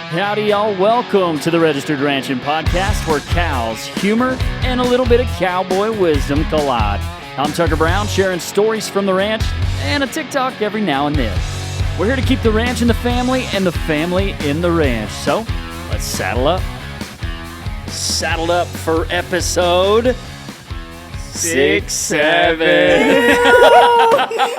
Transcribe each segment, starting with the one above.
Howdy, y'all. Welcome to the Registered Ranching Podcast, where cows, humor, and a little bit of cowboy wisdom collide. I'm Tucker Brown, sharing stories from the ranch and a TikTok every now and then. We're here to keep the ranch in the family and the family in the ranch. So, let's saddle up. Saddled up for episode 6, 7.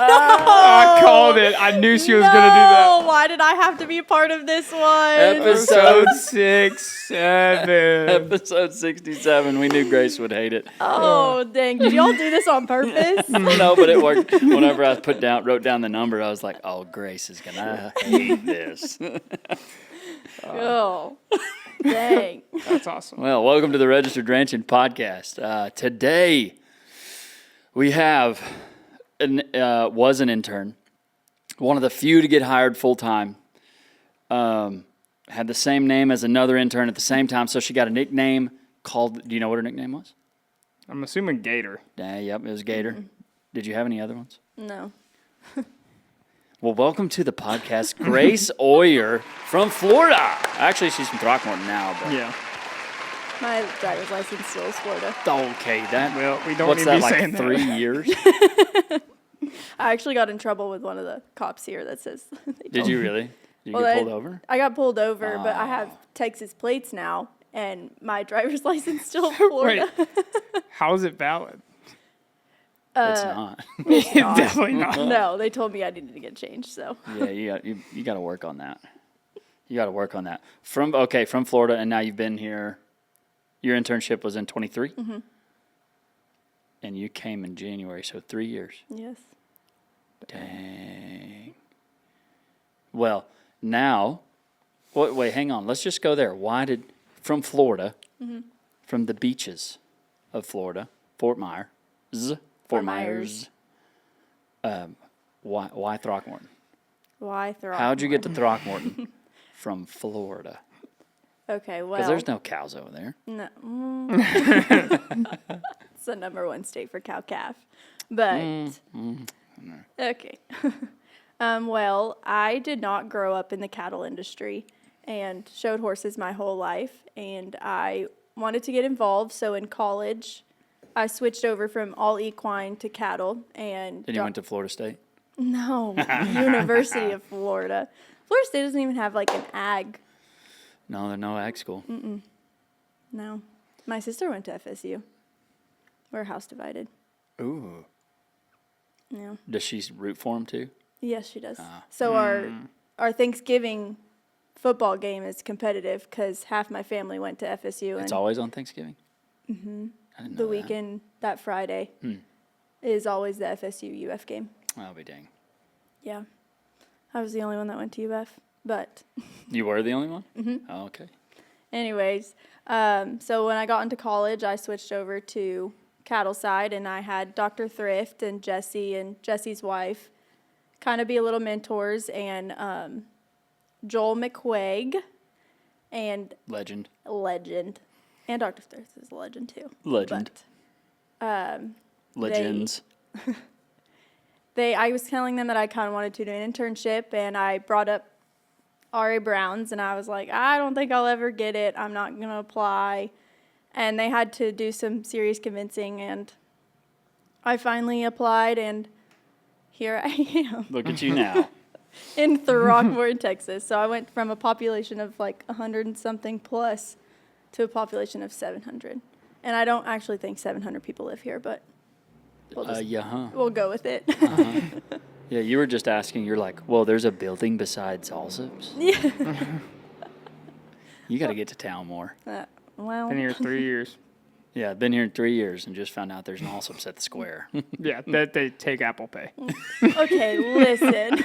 I called it. I knew she was going to do that. Why did I have to be a part of this one? Episode 6, 7. Episode 67. We knew Grace would hate it. Oh, dang. Did y'all do this on purpose? No, but it worked. Whenever I wrote down the number, I was like, oh, Grace is going to hate this. Oh, dang. That's awesome. Well, welcome to the Registered Ranching Podcast. Today, we have was an intern, one of the few to get hired full-time. Had the same name as another intern at the same time, so she got a nickname called, do you know what her nickname was? I'm assuming Gator. Yep, it was Gator. Mm-hmm. Did you have any other ones? No. Well, welcome to the podcast, Grace Oyer from Florida. Actually, she's from Throckmorton now. But Yeah. My driver's license still is Florida. okay, Well, we don't what's need that, to be like saying 3 that. years? I actually got in trouble with one of the cops here that says... Did you really? Did you get pulled over? I got pulled over, but I have Texas plates now, and my driver's license still Florida. Wait, how is it valid? It's not. It's not. Definitely not. No, they told me I needed to get changed, so... Yeah, you got to work on that. You got to work on that. From Florida, and now you've been here. Your internship was in 23? Mm-hmm. And you came in January, so 3 years. Yes. Dang. Well, now, wait, hang on. Let's just go there. From Florida, from the beaches of Florida, Fort Myers, why Throckmorton? Why Throckmorton? How'd you get to Throckmorton from Florida? Okay, well... Because there's no cows over there. No. It's the number one state for cow-calf. But, okay. Well, I did not grow up in the cattle industry and showed horses my whole life. And I wanted to get involved. So in college, I switched over from all equine to cattle. And Then you went to Florida State? No, University of Florida. Florida State doesn't even have like an ag. No, there's no ag school. No. My sister went to FSU. We're house divided. Ooh. Yeah. Does she root for him too? Yes, she does. So our Thanksgiving football game is competitive because half my family went to FSU. It's and always on Thanksgiving? Mm-hmm. I didn't know the that. weekend, that Friday, is always the FSU UF game. I'll be dang. Yeah. I was the only one that went to UF, but... You were the only one? Mm-hmm. Oh, okay. Anyways, so when I got into college, I switched over to cattle side, and I had Dr. Thrift and Jesse and Jesse's wife kind of be a little mentors, and Joel McQuaig and Legend. And Dr. Thrift is a legend too. Legend. But, Legends. I was telling them that I kind of wanted to do an internship, and I brought up R.A. Brown's, and I was like, I don't think I'll ever get it. I'm not going to apply. And they had to do some serious convincing, and I finally applied, and here I am. Look at you now. In Throckmorton, Texas. So I went from a population of like 100 and something plus to a population of 700. And I don't actually think 700 people live here, but we'll go with it. Yeah, you were just asking. You're like, well, there's a building besides Allsup's. Yeah. You got to get to town more. Well. Been here 3 years. Yeah, I've been here 3 years and just found out there's an Allsup's at the square. Yeah, that they take Apple Pay. Okay, listen.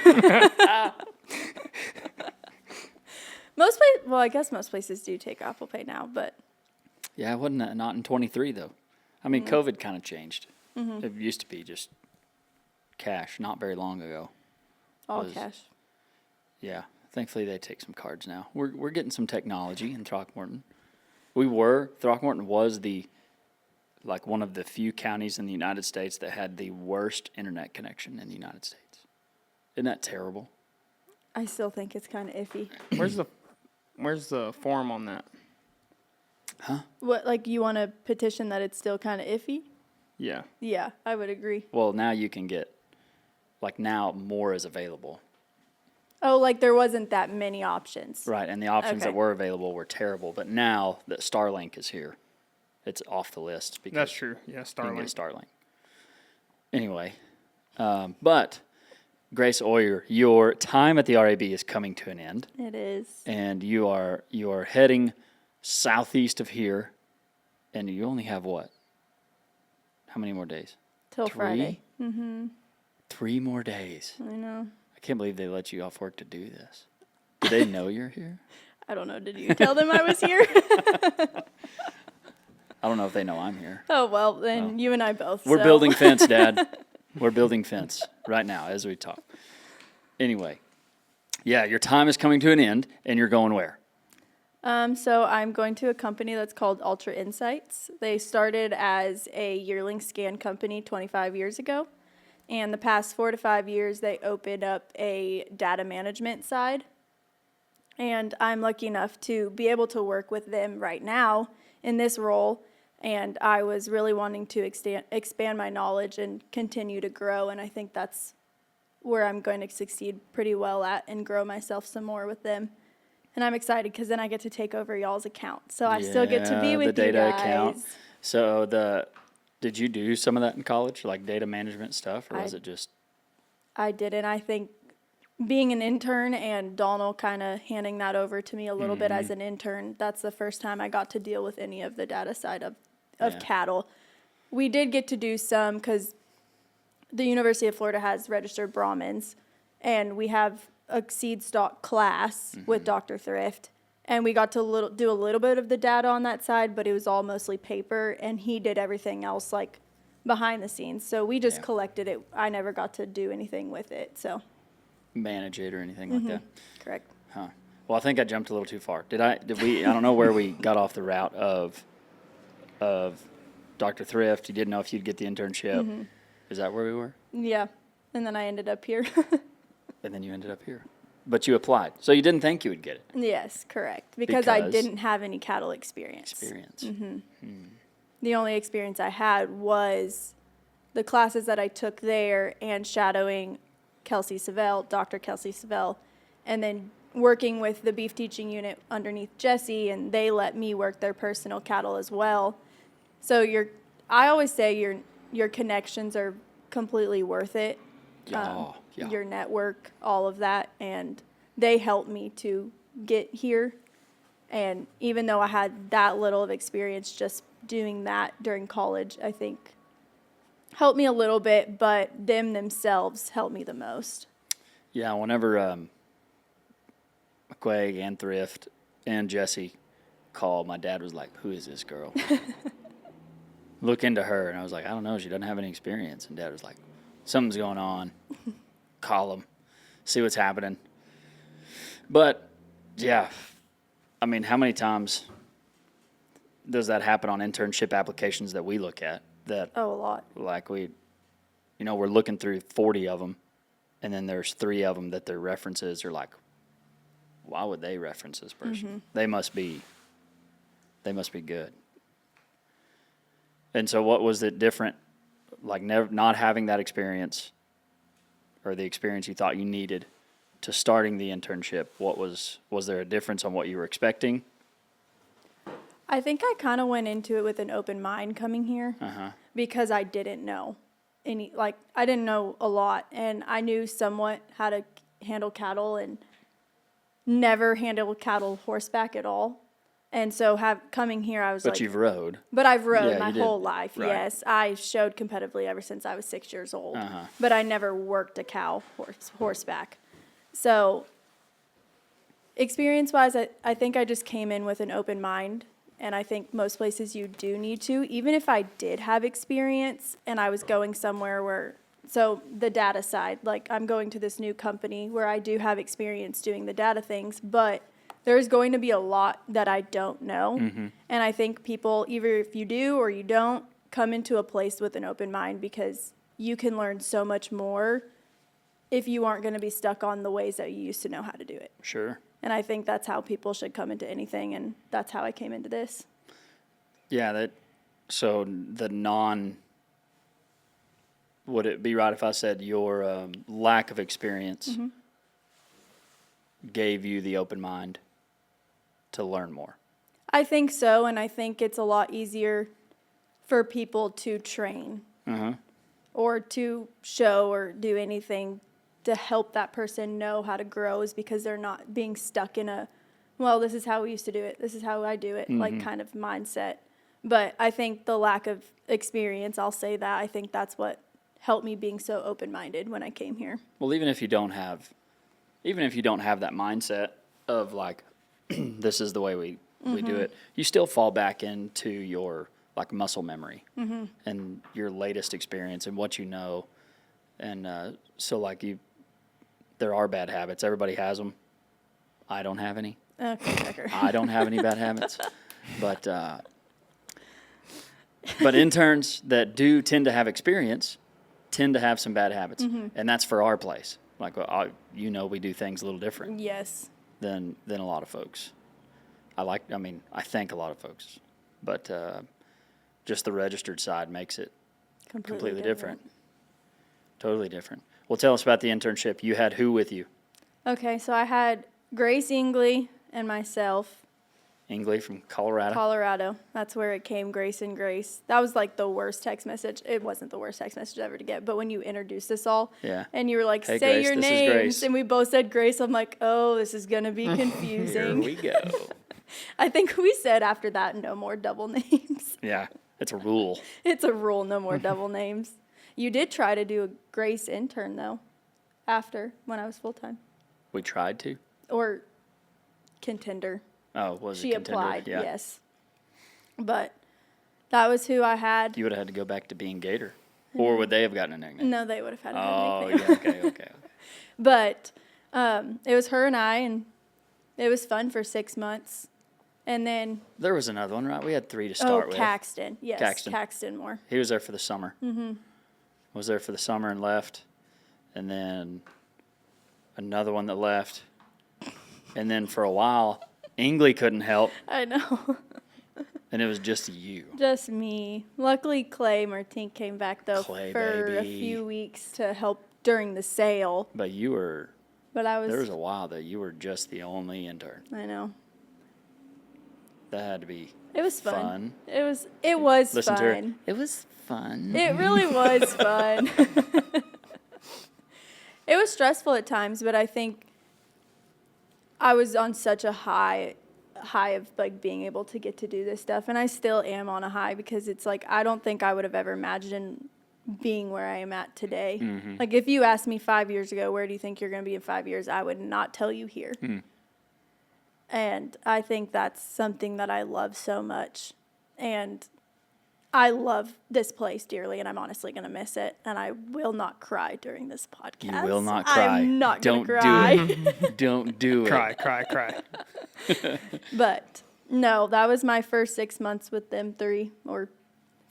I guess most places do take Apple Pay now, but. Yeah, it wasn't not in 23 though. I mean, COVID kind of changed. It used to be just cash not very long ago. All cash. Yeah, thankfully they take some cards now. We're getting some technology in Throckmorton. Throckmorton was one of the few counties in the United States that had the worst internet connection in the United States. Isn't that terrible? I still think it's kind of iffy. Where's the Where's the form on that? What, like, you want a petition that it's still kind of iffy? Yeah. Yeah, I would agree. Well, now you can get, like now more is available. Oh, like there wasn't that many options. Right, and the options Okay. that were available were terrible. But now that Starlink is here, it's off the list because That's true. Yeah, you can get Starlink. Starlink. Anyway, but Grace Oyer, your time at the RAB is coming to an end, It is. and you are heading southeast of here, and you only have what? How many more days? Till 3? Friday. Mm-hmm. 3 more days. I know. I can't believe they let you off work to do this. Do they know you're here? I don't know. Did you tell them I was here? I don't know if they know I'm here. Oh, well, then you and I both. We're so. building fence, Dad. We're building fence right now as we talk. Anyway, yeah, your time is coming to an end, and you're going where? So I'm going to a company that's called Ultra Insights. They started as a yearling scan company 25 years ago. And the past 4 to 5 years, they opened up a data management side. And I'm lucky enough to be able to work with them right now in this role. And I was really wanting to expand my knowledge and continue to grow. And I think that's where I'm going to succeed pretty well at and grow myself some more with them. And I'm excited because then I get to take over y'all's account. So I still get to be Yeah, with the data you guys. account. So did you do some of that in college, like data management stuff, or was it just? I didn't. I think being an intern and Donald kind of handing that over to me a little bit as an intern, that's the first time I got to deal with any of the data side of Yeah. cattle. We did get to do some because the University of Florida has registered Brahmins, and we have a seed stock class with Dr. Thrift. And we got to do a little bit of the data on that side, but it was all mostly paper, and he did everything else like behind the scenes. So we just Yeah. collected it. I never got to do anything with it. So Manage it or anything like that? correct. Huh. Well, I think I jumped a little too far. Did we? I don't know where we got off the route of Dr. Thrift. You didn't know if you'd get the internship. Is that where we were? Yeah. And then I ended up here. And then you ended up here. But you applied. So you didn't think you would get it. Yes, correct. Because I Because- didn't have any cattle experience. Experience. The only experience I had was the classes that I took there and shadowing Kelsey Savell, Dr. Kelsey Savell, and then working with the beef teaching unit underneath Jesse, and they let me work their personal cattle as well. So I always say your connections are completely worth it. Yeah. Your network, all of that, and they helped me to get here. And even though I had that little of experience just doing that during college, I think helped me a little bit, but them themselves helped me the most. Yeah, whenever McQuaig and Thrift and Jesse called, my dad was like, "Who is this girl?" Look into her. And I was like, "I don't know. She doesn't have any experience." And Dad was like, "Something's going on. Call them. See what's happening." But, yeah, I mean, how many times does that happen on internship applications that we look at? That, Oh, a lot. like, we're looking through 40 of them, and then there's 3 of them that their references are like, why would they reference this person? They must be good. And so what was it different, like not having that experience or the experience you thought you needed to starting the internship? Was there a difference on what you were expecting? I think I kind of went into it with an open mind coming here because I didn't know I didn't know a lot, and I knew somewhat how to handle cattle and never handled cattle horseback at all. And so coming here, I was But you've rode. But I've rode Yeah, my you did. whole life, Right. yes. I showed competitively ever since I was 6 years old. But I never worked a cow horseback. So experience-wise, I think I just came in with an open mind. And I think most places you do need to. Even if I did have experience and I was going somewhere so the data side, like I'm going to this new company where I do have experience doing the data things, but there's going to be a lot that I don't know. And I think people, either if you do or you don't, come into a place with an open mind because you can learn so much more if you aren't going to be stuck on the ways that you used to know how to do it. Sure. And I think that's how people should come into anything, and that's how I came into this. Yeah, so would it be right if I said your lack of experience gave you the open mind to learn more? I think so, and I think it's a lot easier for people to train or to show or do anything to help that person know how to grow, is because they're not being stuck in a, well, this is how we used to do it, this is how I do it, like kind of mindset. But I think the lack of experience, I'll say that, I think that's what helped me being so open-minded when I came here. Well, even if you don't have that mindset of like, this is the way we do it, you still fall back into your like muscle memory and your latest experience and what you know. And so like there are bad habits. Everybody has them. I don't have any. Okay, Tucker. I don't have any bad habits. But interns that do tend to have experience tend to have some bad habits. And that's for our place. Like, we do things a little different. Yes. Than a lot of folks. I think a lot of folks. But just the registered side makes it completely different. Totally different. Well, tell us about the internship. You had who with you? Okay, so I had Grace Ingley and myself. Ingley from Colorado? Colorado. That's where it came, Grace and Grace. That was like the worst text message. It wasn't the worst text message ever to get, but when you introduced us all, and you were like, hey, say Grace, your this names, is Grace. And we both said Grace, I'm like, oh, this is going to be confusing. Here we go. I think we said after that, no more double names. Yeah, it's a rule. It's a rule, no more double names. You did try to do a Grace intern, though, after, when I was full-time. We tried to? Or contender. Oh, was she it contender? Applied, yeah. Yes. But that was who I had. You would have had to go back to being Gator. Or would they have gotten a nickname? No, they would have had a Oh, nickname. yeah, okay. But it was her and I, and it was fun for 6 months. And then... There was another one, right? We had 3 to start with. Caxton. Yes, Caxton Moore. He was there for the summer. Was there for the summer and left. And then another one that left. And then for a while, Ingley couldn't help. I know. And it was just you. Just me. Luckily, Clay Martink came back, though, Clay, for baby. a few weeks to help during the sale. But you were... But I was... There was a while that you were just the only intern. I know. That had to be... It was fun. It was Listen fun. to her. It was fun. It really was fun. It was stressful at times, but I think I was on such a high of like being able to get to do this stuff, and I still am on a high, because it's like I don't think I would have ever imagined being where I am at today. Like if you asked me 5 years ago, where do you think you're going to be in 5 years, I would not tell you here. And I think that's something that I love so much, and I love this place dearly, and I'm honestly going to miss it, and I will not cry during this podcast. You will not cry. I'm not going to Don't cry. do it. Don't do it. Cry. But no, that was my first 6 months with them, 3 or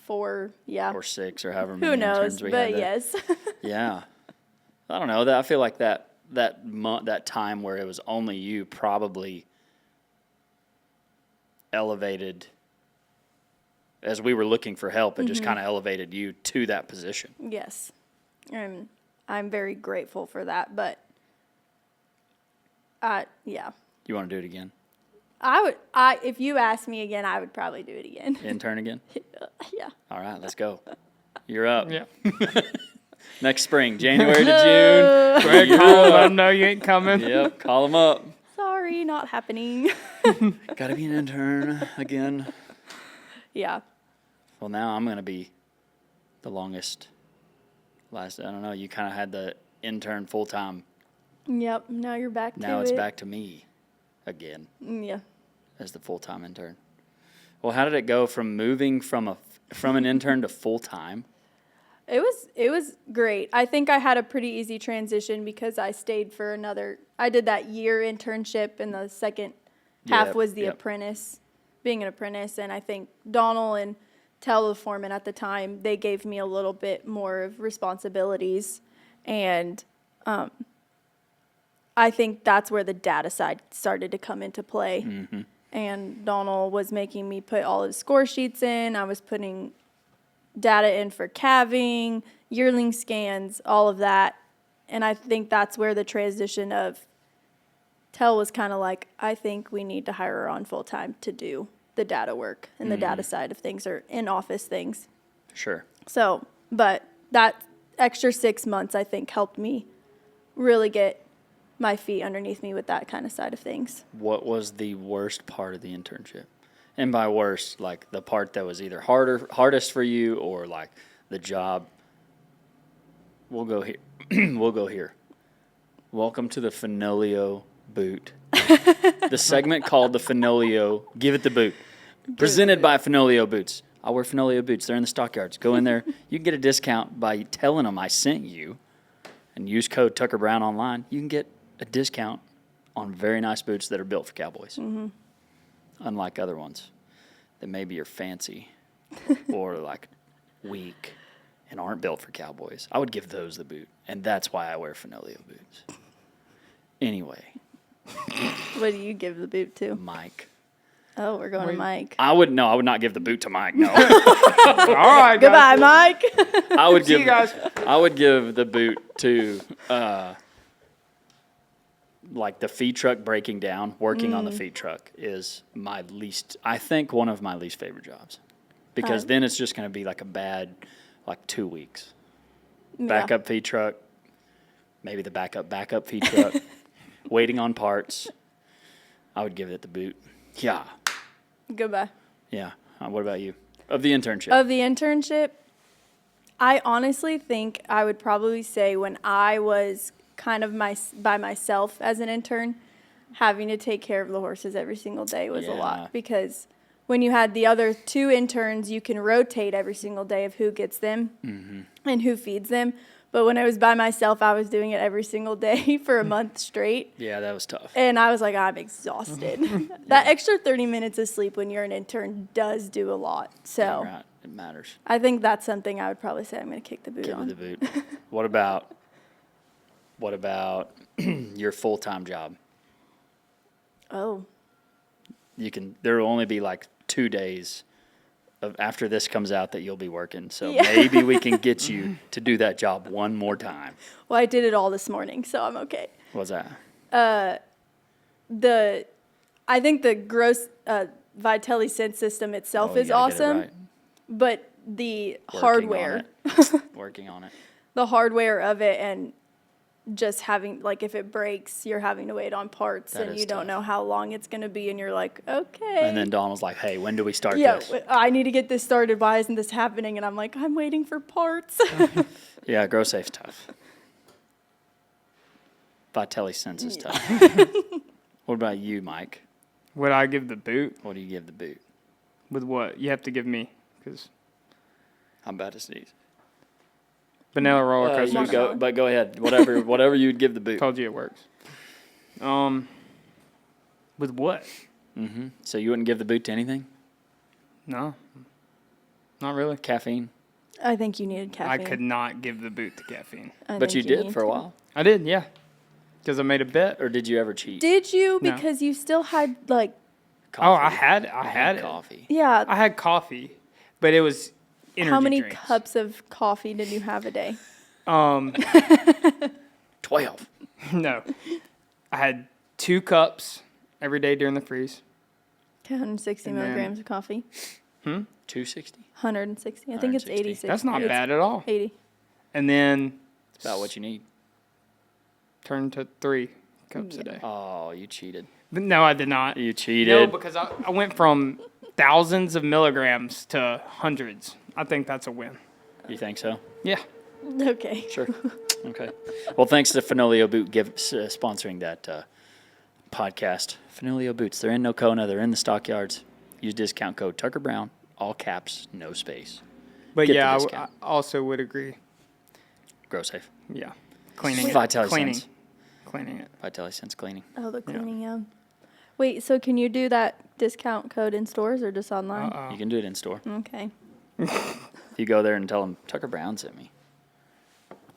4, yeah. Or 6, or however many Who knows? interns we But had there. yes. Yeah. I don't know. I feel like that time where it was only you probably elevated, as we were looking for help, it just kind of elevated you to that position. Yes. And I'm very grateful for that, but yeah. You want to do it again? If you asked me again, I would probably do it again. Intern again? Yeah. All right, let's go. You're up. Yeah. Next spring, January to June. Greg, call him, let him know you ain't coming. Yep, call them up. Sorry, not happening. Got to be an intern again. Yeah. Well, now I'm going to be the longest. I don't know, you kind of had the intern full-time. Yep. Now you're back to it. Now it's back to me again. Yeah. As the full-time intern. Well, how did it go from moving from an intern to full-time? It was great. I think I had a pretty easy transition because I stayed for I did that year internship, and the second half was the apprentice, being an apprentice. And I think Donald and Tell, the foreman at the time, they gave me a little bit more of responsibilities. And I think that's where the data side started to come into play. Mm-hmm. And Donald was making me put all his score sheets in. I was putting data in for calving, yearling scans, all of that. And I think that's where the transition of Tell was kind of like, I think we need to hire her on full time to do the data work and the data side of things, or in-office things. Sure. So, but that extra 6 months, I think, helped me really get my feet underneath me with that kind of side of things. What was the worst part of the internship? And by worst, like the part that was either hardest for you, or like the job. We'll go here. We'll go here. Welcome to the Finolio boot. The segment called the Finolio Give It the Boot. Presented by Finolio Boots. I wear Finolio boots. They're in the stockyards. Go in there. You can get a discount by telling them I sent you, and use code Tucker Brown online. You can get a discount on very nice boots that are built for cowboys. Mm-hmm. Unlike other ones that maybe are fancy or like weak and aren't built for cowboys. I would give those the boot, and that's why I wear Finolio boots. Anyway. What do you give the boot to? Mike. Oh, we're going to Mike. I would not give the boot to Mike. No. All right, Goodbye, Mike. I would See give you guys. I would give the boot to like the feed truck breaking down. Working on the feed truck is I think one of my least favorite jobs, because then it's just going to be like a bad 2 weeks. Backup feed truck, maybe the backup feed truck, waiting on parts. I would give it the boot. Yeah. Goodbye. Yeah. What about you? Of the internship? Of the internship, I honestly think I would probably say when I was kind of by myself as an intern, having to take care of the horses every single day was a lot. Because when you had the other 2 interns, you can rotate every single day of who gets them and who feeds them. But when I was by myself, I was doing it every single day for a month straight. Yeah, that was tough. And I was like, I'm exhausted. That extra 30 minutes of sleep when you're an intern does do a lot. So Yeah, right. It matters. I think that's something I would probably say I'm going to kick the boot on. Give it the boot. What about your full-time job? Oh. There will only be 2 days after this comes out that you'll be working. So maybe we can get you to do that job one more time. Well, I did it all this morning, so I'm okay. What's that? I think the gross Vitelli Sense system itself is awesome, right. But the hardware, Working on it. the hardware of it, and just having, if it breaks, you're having to wait on parts, and you don't know how long it's going to be, and you're like, okay. And then Donald's like, hey, when do we start this? Yeah, I need to get this started. Why isn't this happening? And I'm like, I'm waiting for parts. Yeah, grow safe's tough. Vitelli Sense is tough. What about you, Mike? Would I give the boot? What do you give the boot? With what? You have to give me, because I'm about to sneeze. vanilla roller coaster. But go ahead. Whatever you'd give the boot. Told you it works. With what? Mm-hmm. So you wouldn't give the boot to anything? No, not really. Caffeine? I think you needed caffeine. I could not give the boot to caffeine. But you did for a while. I did, yeah. Because I made a bet. Or did you ever cheat? Did you? No. Because you still had Coffee. Oh, I had it. Coffee. Yeah. I had coffee, but it was energy How many drinks. cups of coffee did you have a day? 12. No. I had 2 cups every day during the freeze. 160 And then- milligrams of coffee. 260? 160. I think it's 160. 86. That's not It's bad at all. 80. And then It's about what you need. turned to 3 cups a day. Oh, you cheated. But no, I did not. You cheated. No, because I went from thousands of milligrams to hundreds. I think that's a win. You think so? Yeah. Okay. Sure. Okay. Well, thanks to Finolio Boot sponsoring that podcast. Finolio Boots. They're in Nocona. They're in the stockyards. Use discount code Tucker Brown. All caps, no space. But Get the yeah, I discount. also would agree. Grow safe. Yeah. Cleaning it. Vitelli Cleaning. Sense. Cleaning it. Vitelli Sense cleaning. Oh, the cleaning, yeah. Wait, so can you do that discount code in stores or just online? You can do it in store. Okay. If you go there and tell them Tucker Brown sent me.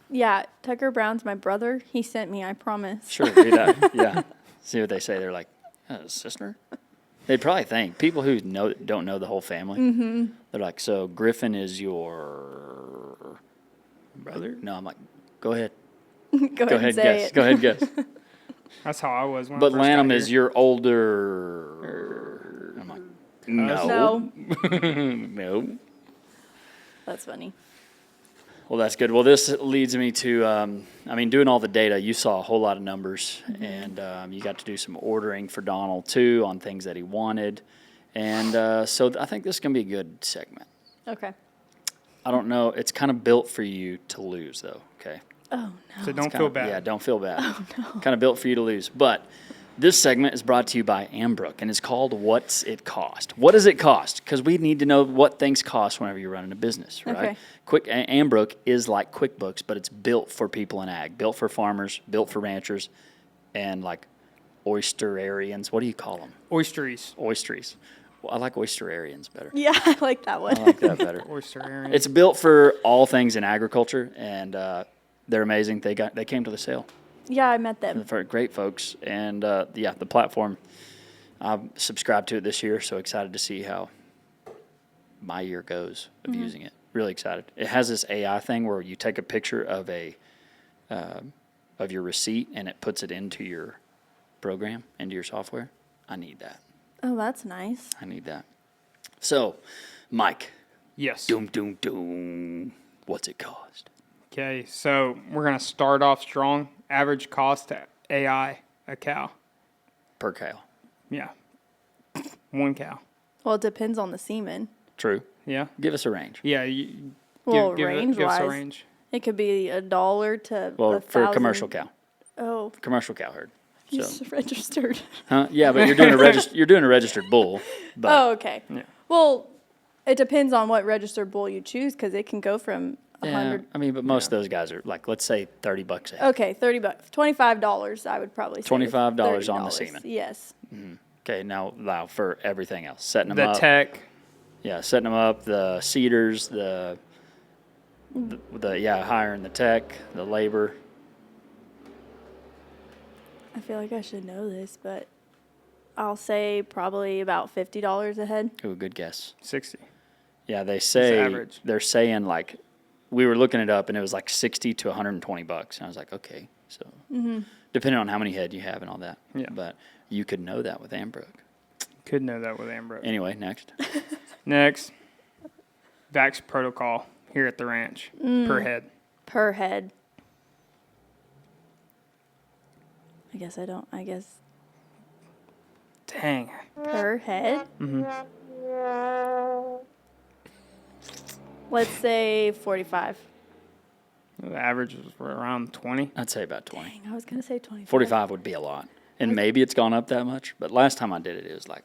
Yeah, Tucker Brown's my brother. He sent me, I promise. Sure, do that. Yeah. See what they say. They're like, sister? They'd probably think. People who don't know the whole family, they're like, so Griffin is your brother? No, I'm like, go ahead. Go ahead and say guess. it. Go ahead, guess. That's how I was when But I first Lanham got is here. your older. I'm like, no. No. That's funny. Well, that's good. Well, this leads me to, doing all the data, you saw a whole lot of numbers, and you got to do some ordering for Donald, too, on things that he wanted. And so I think this is going to be a good segment. Okay. I don't know. It's kind of built for you to lose, though, okay? Oh, no. So don't feel bad. Yeah, don't feel bad. Oh, no. Kind of built for you to lose. But this segment is brought to you by Ambrook, and it's called What's It Cost? What does it cost? Because we need to know what things cost whenever you're running a business, right? Okay. Ambrook is like QuickBooks, but it's built for people in ag, built for farmers, built for ranchers, and like oysterarians. What do you call them? Oysteries. Oysteries. Well, I like oysterarians better. Yeah, I like that one. I like that better. Oysterarian. It's built for all things in agriculture, and they're amazing. They came to the sale. Yeah, I met them. For great folks, and the platform, I've subscribed to it this year, so excited to see how my year goes of using it. Really excited. It has this AI thing where you take a picture of of your receipt and it puts it into your program, into your software. I need that. Oh, that's nice. I need that. So, Mike. Yes. Doom, doom, doom. What's it cost? Okay, so we're going to start off strong. Average cost to AI, a cow. Per cow. Yeah. One cow. Well, it depends on the semen. True. Yeah? Give us a range. Yeah. Well, give us a range-wise, range. it could be $1 to Well, for a 1,000. commercial cow. Oh, Commercial cow herd. So. he's registered. Huh? Yeah, but you're doing a registered bull. But Oh, okay. Yeah. Well, it depends on what registered bull you choose because it can go from yeah, 100. but most of those guys are like, let's say $30 a head. Okay, $30, $25. I would probably say $25 on the $30. semen. Yes. Okay, now allow for everything else, setting them The up. tech. Yeah, setting them up. The seeders, the hiring the tech, the labor. I feel like I should know this, but I'll say probably about $50 a head. Ooh, good guess. 60. Yeah, they say average. they're saying like we were looking it up and it was like 60 to 120 bucks. And I was like, okay, so depending on how many head you have and all that. Yeah. But you could know that with Ambrook. Could know that with Ambrook. Anyway, next. Next, Vax protocol here at the ranch per head. Per head. I guess Dang. per head? Let's say 45. The average was around 20. I'd say about 20. Dang, I was going to say 25. 45 would be a lot. And maybe it's gone up that much. But last time I did it, it was like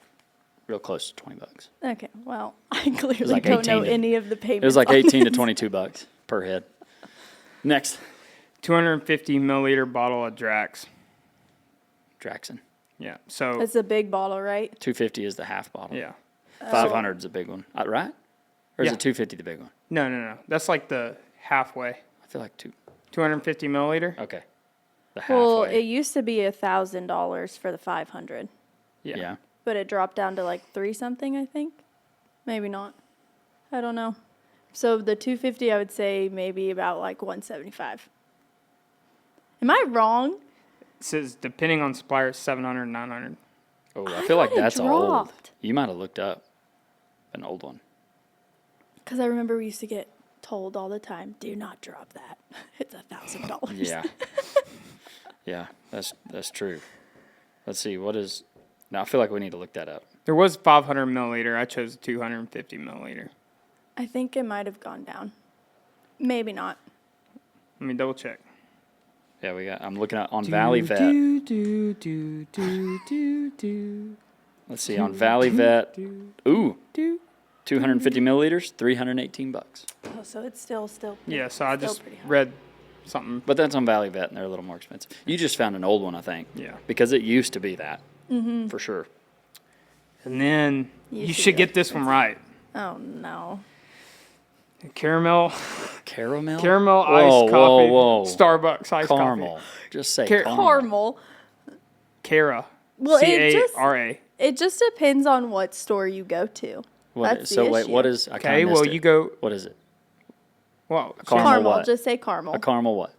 real close to 20 bucks. Okay, well, I clearly like don't know 18 to- any of the payments. It was like on 18 to this. 22 bucks per head. Next. 250 milliliter bottle of Drax. Draxon. Yeah. So, That's a big bottle, right? 250 is the half bottle. yeah. 500 is the big one. Right? Or is Yeah. it 250 the big one? No. That's like the halfway. I feel like 250 milliliter. Okay. The halfway. Well, it used to be $1,000 for the 500, yeah. but it dropped down to like 3 something, I think. Maybe not. I don't know. So the 250, I would say maybe about like 175. Am I wrong? It says depending on supplier, 700, 900. Oh, I feel like thought it that's old. dropped. You might have looked up an old one. Because I remember we used to get told all the time, do not drop that. It's $1,000. Yeah. Yeah, that's true. Let's see, what is... Now, I feel like we need to look that up. There was 500 milliliter. I chose 250 milliliter. I think it might have gone down. Maybe not. Let me double check. Yeah, I'm looking at on Valley Vet. Let's see, on Valley Vet. Ooh, 250 milliliters, 318 bucks. Oh, so it's still Yeah, so I still just pretty high. read something. But that's on Valley Vet, and they're a little more expensive. You just found an old one, I think. Yeah. Because it used to be that, for sure. And then You you should should go get this one right. Oh, no. Caramel Caramel? iced coffee. Whoa. Starbucks iced Caramel. coffee. Just say Car- caramel. Caramel. Cara. Well, C-A-R-A. it just depends on what store you go to. That's the Wait, issue. what is... I Okay, kinda well, missed it. you go... What is it? Well, Caramel what? Just say caramel. A caramel what?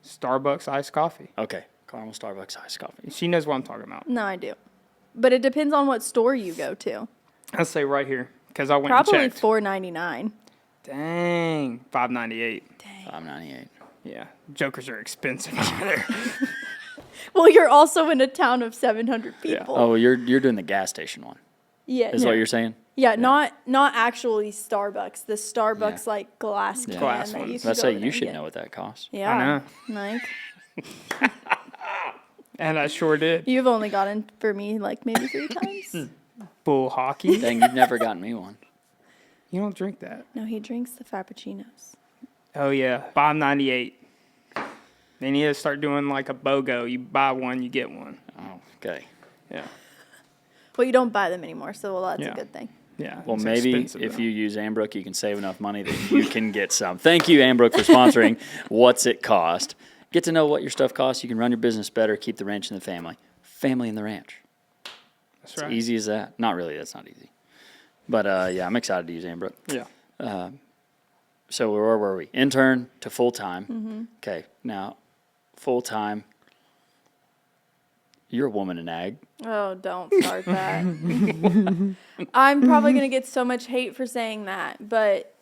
Starbucks iced coffee. Okay. Caramel Starbucks iced coffee. She knows what I'm talking about. No, I do. But it depends on what store you go to. I'll say right here, because I went Probably and checked. $4.99. Dang. $5.98. $5.98. Yeah. Jokers are expensive over there. Well, you're also in a town of 700 people. Oh, you're doing the gas station one. Yeah. Is what you're saying? Yeah, not actually Starbucks. The Starbucks like glass can Glass that ones. you can Let's go say in you and should get. know what that costs. Yeah. I know. Like And I sure did. you've only gotten for me like maybe 3 times. Bull hockey. Dang, you've never gotten me one. You don't drink that. No, he drinks the frappuccinos. Oh, yeah. $5.98. They need to start doing like a BOGO. You buy one, you get one. Oh, okay. Yeah. Well, you don't buy them anymore, so that's Yeah. a good thing. Yeah. Well, it's maybe expensive, if though. you use Ambrook, you can save enough money that you can get some. Thank you, Ambrook, for sponsoring What's It Cost. Get to know what your stuff costs. You can run your business better, keep the ranch in the family. Family in the ranch. That's It's right. easy as that. Not really. That's not easy. But, yeah, I'm excited to use Ambrook. Yeah. So where were we? Intern to full-time. Mm-hmm. Okay, now full-time. You're a woman in ag. Oh, don't start that. I'm probably going to get so much hate for saying that, but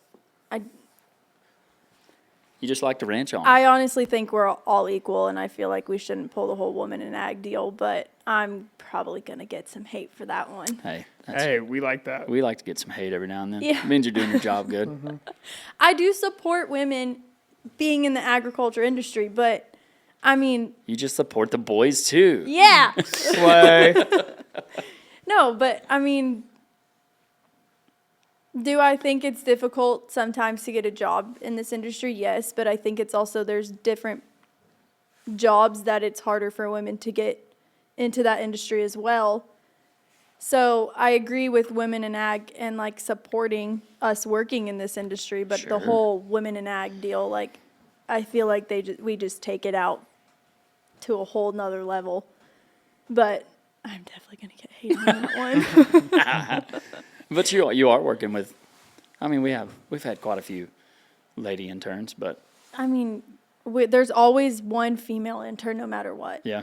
You just like to ranch on. I honestly think we're all equal, and I feel like we shouldn't pull the whole woman in ag deal, but I'm probably going to get some hate for that one. Hey, we like that. We like to get some hate every now and then. Yeah. It means you're doing your job good. I do support women being in the agriculture industry, but I mean, You just support the boys too. yeah. Slay. No, but I mean, do I think it's difficult sometimes to get a job in this industry? Yes, but I think it's also there's different jobs that it's harder for women to get into that industry as well. So I agree with women in ag and like supporting us working in this industry, but Sure. the whole women in ag deal, like I feel like we just take it out to a whole nother level. But I'm definitely gonna get hate on that one. But you are working with. I mean, we've had quite a few lady interns, but I mean, there's always one female intern no matter what. yeah.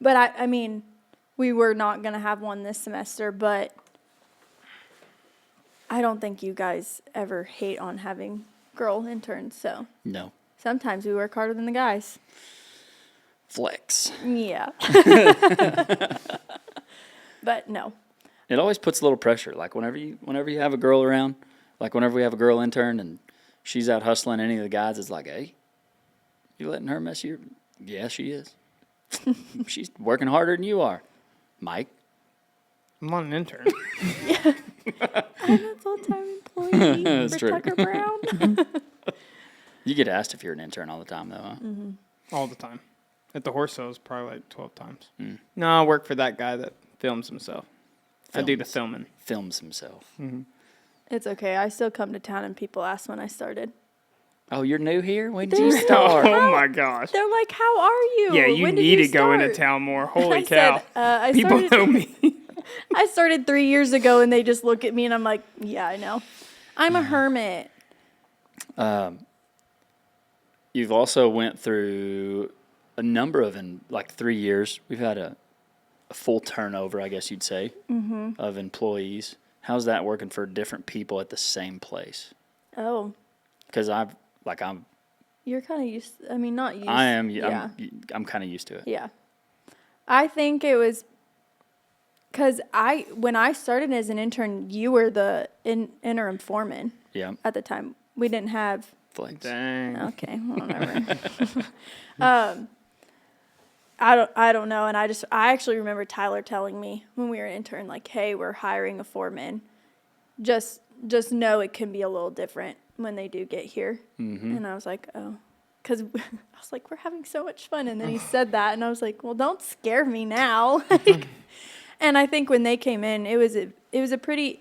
But I mean, we were not going to have one this semester, but I don't think you guys ever hate on having girl interns. So No. sometimes we work harder than the guys. Flex. Yeah. But no. It always puts a little pressure. Like whenever you have a girl around, like whenever we have a girl intern and she's out hustling any of the guys, it's like, hey, you letting her mess your? Yeah, she is. She's working harder than you are, Mike. I'm on an intern. I'm a full-time employee That's for true. Tucker Brown. You get asked if you're an intern all the time, though, huh? Mm-hmm. All the time. At the horse sales, probably like 12 times. Mm. No, I work for that guy that films himself. I do the Films. filming. Films himself. It's okay. I still come to town and people ask when I started. Oh, you're new here? When did you start? Oh my gosh. They're like, "How are you? Yeah, you When did need you to go into start?" town more. Holy I cow. said, People know me. I started 3 years ago, and they just look at me, and I'm like, "Yeah, I know. I'm a hermit." You've also went through a number of, in like 3 years, we've had a full turnover, I guess you'd say, of employees. How's that working for different people at the same place? Oh, Because I'm you're kind of used. I mean, not used. I am. Yeah. I'm kind of used to it. Yeah. I think it was because when I started as an intern, you were the interim foreman Yeah. at the time. We didn't have. Flags. Dang. Okay, whatever. I don't know, and I actually remember Tyler telling me when we were an intern, like, "Hey, we're hiring a foreman. Just know it can be a little different when they do get here." Mm-hmm. And I was like, "Oh," because I was like, "We're having so much fun," and then he said that, and I was like, "Well, don't scare me now." And I think when they came in, it was a pretty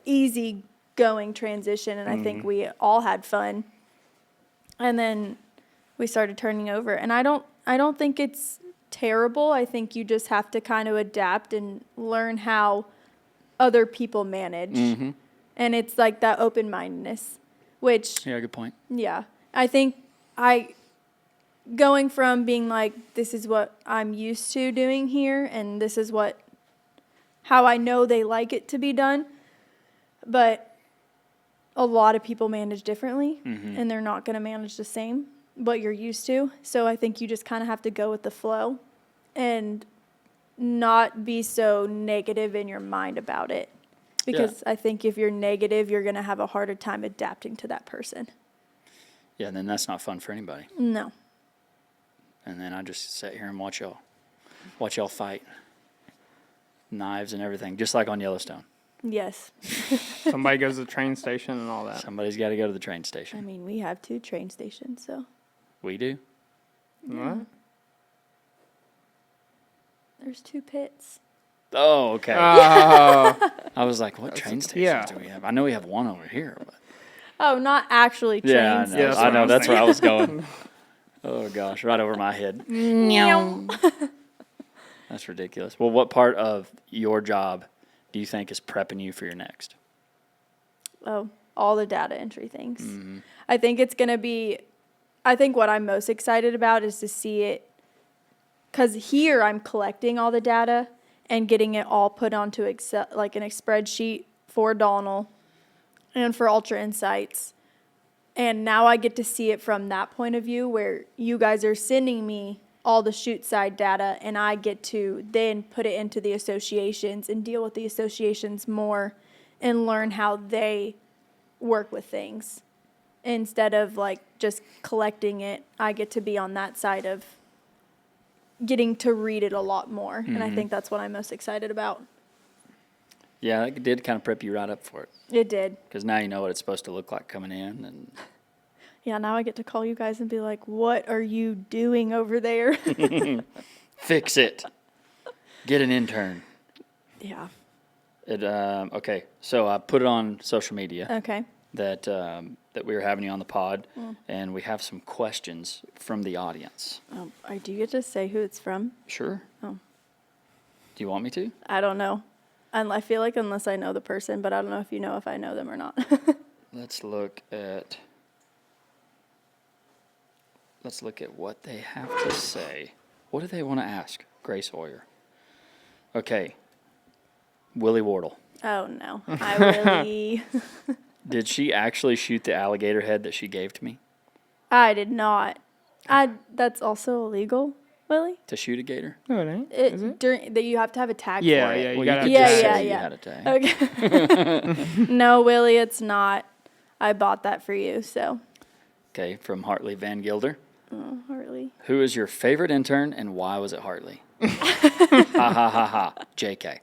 easy going transition, and I think we all had fun. And then we started turning over, and I don't think it's terrible. I think you just have to kind of adapt and learn how other people manage. And it's like that open-mindedness, which Yeah, good point. yeah, I think going from being like, this is what I'm used to doing here, and this is how I know they like it to be done, but a lot of people manage differently, and they're not going to manage the same what you're used to. So I think you just kind of have to go with the flow and not be so negative in your mind about it. Because I think if you're negative, you're going to have a harder time adapting to that person. Yeah, and then that's not fun for anybody. No. And then I just sit here and watch y'all fight. Knives and everything, just like on Yellowstone. Yes. Somebody goes to the train station and all that. Somebody's got to go to the train I station. mean, we have 2 train stations, so We do. What? there's 2 pits. Oh, okay. Oh. I was like, what train stations yeah. do we have? I know we have one over here. But Oh, not actually trains. yeah, I know. Yeah, that's I what know. I was That's where I was going. Oh, gosh. Right over my head. That's ridiculous. Well, what part of your job do you think is prepping you for your next? Oh, all the data entry things. I think it's going to be, I think what I'm most excited about is to see it, because here I'm collecting all the data and getting it all put onto Excel, like in a spreadsheet for Donald and for Ultra Insights. And now I get to see it from that point of view where you guys are sending me all the shoot side data, and I get to then put it into the associations and deal with the associations more and learn how they work with things. Instead of like just collecting it, I get to be on that side of getting to read it a lot more. And I think that's what I'm most excited about. Yeah, it did kind of prep you right up for it. It did. Because now you know what it's supposed to look like coming in. And Yeah, now I get to call you guys and be like, what are you doing over there? fix it. Get an intern. Yeah. Okay, so I put it on social media Okay. that we were having you on the pod, and we have some questions from the audience. Do you get to say who it's from? Sure. Oh. Do you want me to? I don't know. And I feel like unless I know the person, but I don't know if you know if I know them or not. Let's look at what they have to say. What do they want to ask? Grace Oyer. Okay. Willie Wardle. Oh, no. I really... Did she actually shoot the alligator head that she gave to me? I did not. That's also illegal, Willie? To shoot a gator? No, it ain't. Is it? That you have to have a tag Yeah, for it. yeah. You Well, gotta could Yeah, just yeah, say you yeah. had a tag. Okay. No, Willie, it's not. I bought that for you, so. Okay, from Hartley Van Gilder. Oh, Hartley. Who is your favorite intern and why was it Hartley? Ha ha ha ha. JK.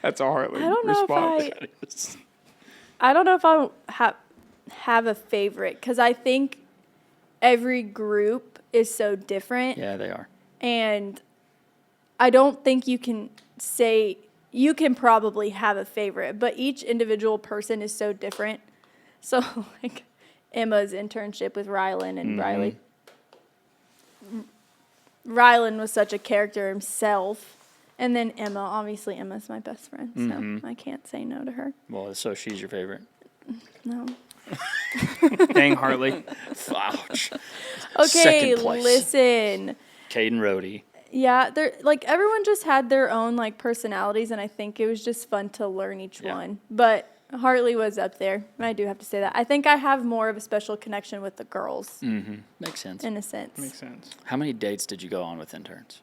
That's a Hartley I don't know response. I don't know if I have a favorite, because I think every group is so different. Yeah, they are. And I don't think you can say, you can probably have a favorite, but each individual person is so different. So, like, Emma's internship with Rylan and Riley. Rylan was such a character himself. And then Emma, obviously Emma's my best friend, so I can't say no to her. Well, so she's your favorite. No. Dang, Hartley. Ouch. Okay, Second place. listen. Caden Rohde. Yeah, they're like everyone just had their own like personalities, and I think it was just fun to learn each one. But Hartley was up there. I do have to say that. I think I have more of a special connection with the girls, Makes sense. in a sense. Makes sense. How many dates did you go on with interns?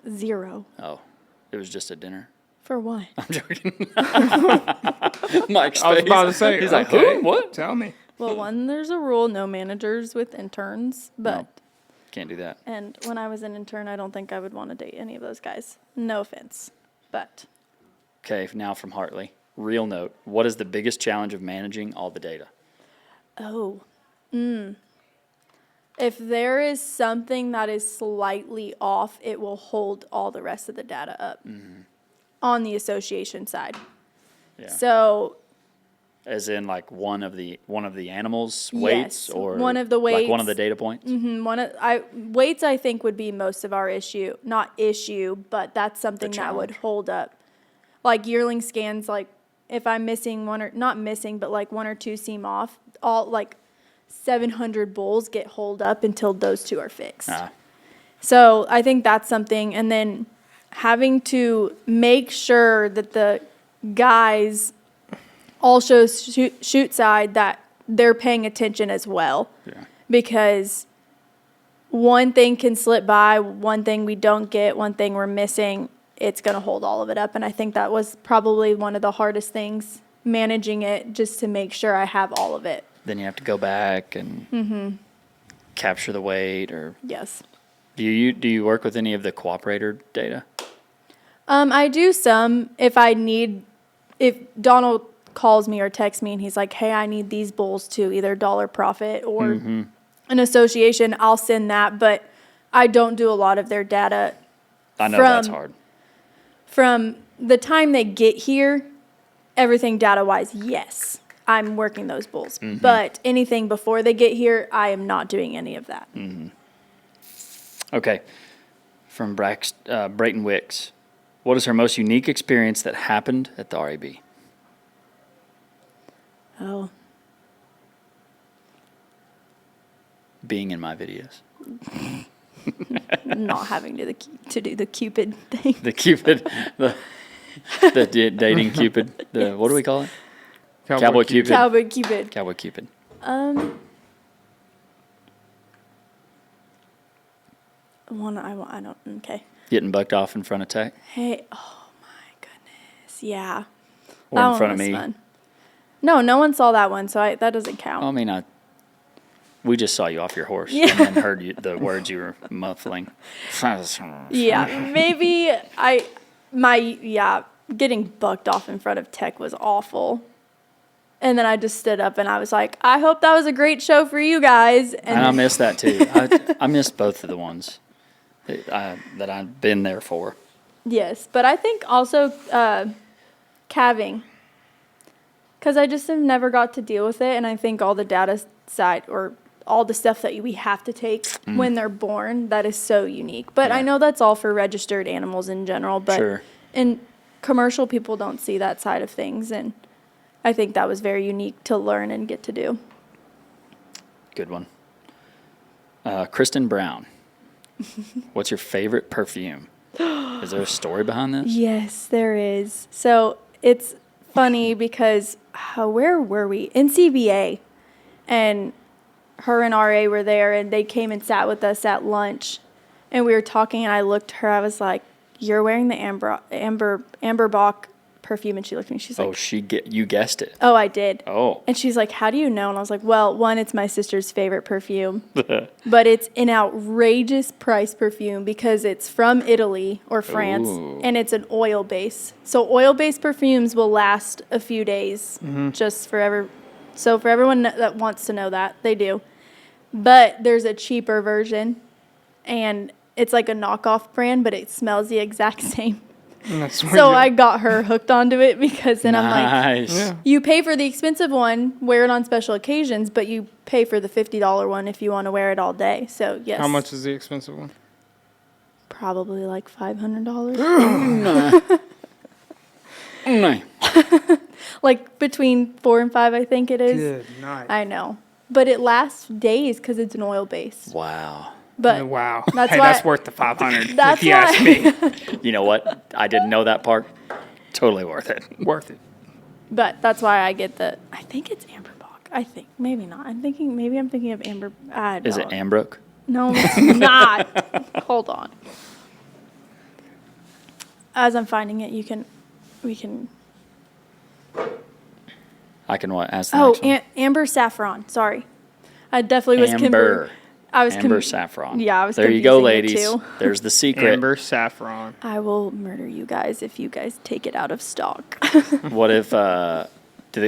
0. Oh, it was just a dinner. For what? I'm joking. Mike's I was face. about to say, He's like, okay, who? What? Tell me. Well, one, there's a rule, no managers with interns, but No. Can't do that. and when I was an intern, I don't think I would want to date any of those guys. No offense, but Okay, now from Hartley. Real note. What is the biggest challenge of managing all the data? if there is something that is slightly off, it will hold all the rest of the data up on the association side. Yeah. So As in, like one of the animals' weights, Yes, or one of the like one of weights. the data points. Weights I think would be most of our issue, not issue, but that's something that would challenge. hold up. Like yearling scans, like if I'm missing one or not missing, but like one or two seem off, all like 700 bulls get holed up until those two are fixed. So I think that's something, and then having to make sure that the guys all show shoot side that they're paying attention as well. Yeah. Because one thing can slip by, one thing we don't get, one thing we're missing, it's going to hold all of it up. And I think that was probably one of the hardest things, managing it, just to make sure I have all of it. Then you have to go back and capture the weight, or Yes. do you work with any of the cooperator data? I do some if Donald calls me or texts me and he's like, hey, I need these bulls to either dollar profit or an association, I'll send that. But I don't do a lot of their data. I know that's hard. From the time they get here, everything data-wise, yes, I'm working those bulls. But anything before they get here, I am not doing any of that. Okay. From Brayton Wicks, what is her most unique experience that happened at the RAB? Oh, Being in my videos. not having to do the Cupid thing. The Cupid, the dating Cupid. What do we call it? Cowboy Cupid. Cowboy Cupid. Cowboy Cupid. I don't, okay. Getting bucked off in front of Tech, Hey, oh my goodness. Yeah. or That in front of one me. was fun. No one saw that one, so that doesn't count. I mean, we just saw you off your horse Yeah. and then heard the words you were muffling. Yeah, maybe getting bucked off in front of Tech was awful. And then I just stood up and I was like, I hope that was a great show for you guys. And I missed that too. I missed both of the ones that I've been there for. Yes, but I think also calving, because I just have never got to deal with it, and I think all the data side or all the stuff that we have to take when they're born, that is so unique. But I know that's all for registered animals in general, but Sure. in commercial, people don't see that side of things, and I think that was very unique to learn and get to do. Good one. Kristen Brown, what's your favorite perfume? Is there a story behind this? Yes, there is. So it's funny because where were we? In CBA, and her and RA were there, and they came and sat with us at lunch, and we were talking, and I looked at her, I was like, you're wearing the Amber Bach perfume, and she looked at me, she's like, You guessed it. oh, I did. Oh. And she's like, how do you know? And I was like, well, one, it's my sister's favorite perfume, but it's an outrageous price perfume because it's from Italy or France, Ooh. and it's an oil base. So oil-based perfumes will last a few days, just forever. So for everyone that wants to know that, they do. But there's a cheaper version, and it's like a knockoff brand, but it smells the exact same. So I got her hooked onto it because then I'm like, Nice. you pay for the expensive one, wear it on special occasions, but you pay for the $50 one if you want to wear it all day. So yes. How much is the expensive one? Probably like $500. No. Like between 4 and 5, I think it is. Good night. I know, but it lasts days because it's an oil base. Wow. But Wow. That's Hey, why- that's worth the 500. That's if you ask me. You know what? I didn't know that part. Totally worth it. Worth it. But that's why I get I think it's Amber Bach. I think maybe not. I'm thinking of Amber. I don't. Is it Ambrook? No, it's not. Hold on. As I'm finding it, we can. I can what? Ask the Oh, next one. Amber Saffron. Sorry, I definitely was Amber. I was Amber Saffron. Yeah, I was. There you go, confusing it ladies. too. There's the secret. Amber saffron. I will murder you guys if you guys take it out of stock. What if do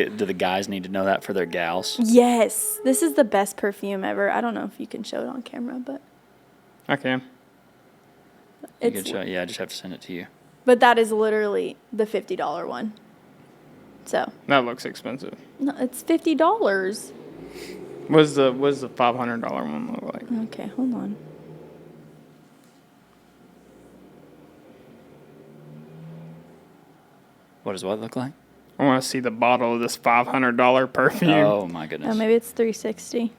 the guys need to know that for their gals? Yes, this is the best perfume ever. I don't know if you can show it on camera, but I can. You can show, yeah, I just have to send it to you. But that is literally the $50 one. So That looks expensive. no, it's $50. What does the $500 one look like? Okay, hold on. What does what look like? I want to see the bottle of this $500 perfume. Oh, my goodness. Oh, maybe it's $360.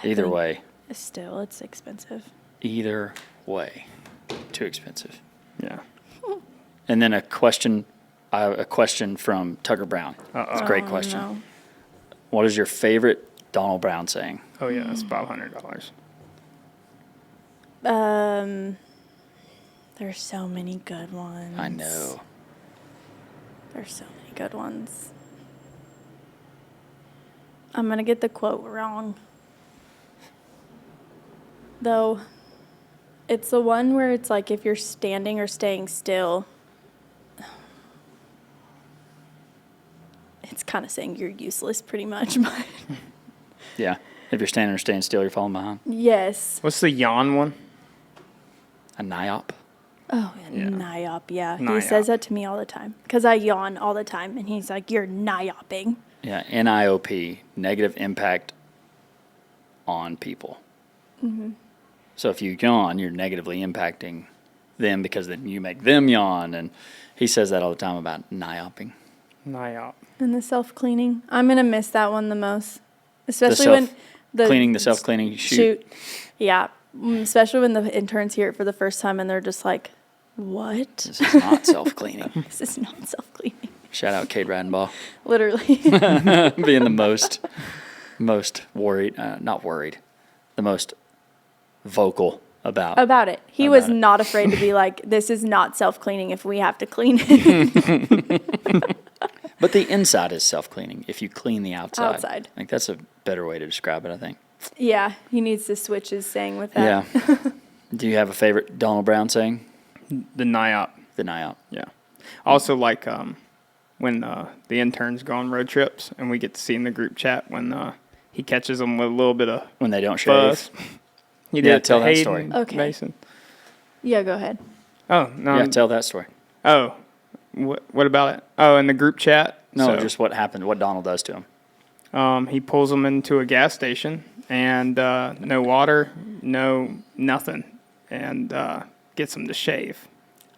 Either way. Still, it's expensive. Either way. Too expensive. Yeah. And then a question from Tucker Brown. It's a great Oh, question. no. What is your favorite Donald Brown saying? Oh yeah, it's $500. There's so many good ones. I know. There's so many good ones. I'm gonna get the quote wrong. Though, it's the one where it's like if you're standing or staying still. It's kind of saying you're useless, pretty much. But Yeah. If you're standing or staying still, you're falling behind. yes. What's the yawn one? A NIOP. Oh, Yeah. NIOP, yeah. He NIOP. says that to me all the time because I yawn all the time, and he's like, "You're NIOPing." Yeah. NIOP. Negative impact on people. Mm-hmm. So if you yawn, you're negatively impacting them because then you make them yawn. And he says that all the time about NIOPing. NIOP. And the self-cleaning. I'm going to miss that one the most. Especially when the self-cleaning shoot. Yeah. Especially when the interns hear it for the first time and they're just like, what? This is not self-cleaning. This is not self-cleaning. Shout out Kate Radenbaugh. Literally. Being the most worried, not worried, the most vocal about About it. He About was it. not afraid to be like, this is not self-cleaning if we have to clean it. But the inside is self-cleaning if you clean the outside. Outside. Like that's a better way to describe it, I think. Yeah. He needs to switch his saying with that. Yeah. Do you have a favorite Donald Brown saying? The NIOP. The NIOP. Yeah. Also, like when the interns go on road trips and we get to see in the group chat when he catches them with a little bit of When they don't buzz. shave. He Yeah, did tell to that Hayden story. Okay. Mason. Yeah, go ahead. Oh, no. Yeah, tell that story. Oh, what about it? Oh, in the group chat? No, So, just what happened, what Donald does to him. he pulls them into a gas station and no water, no nothing, and gets them to shave.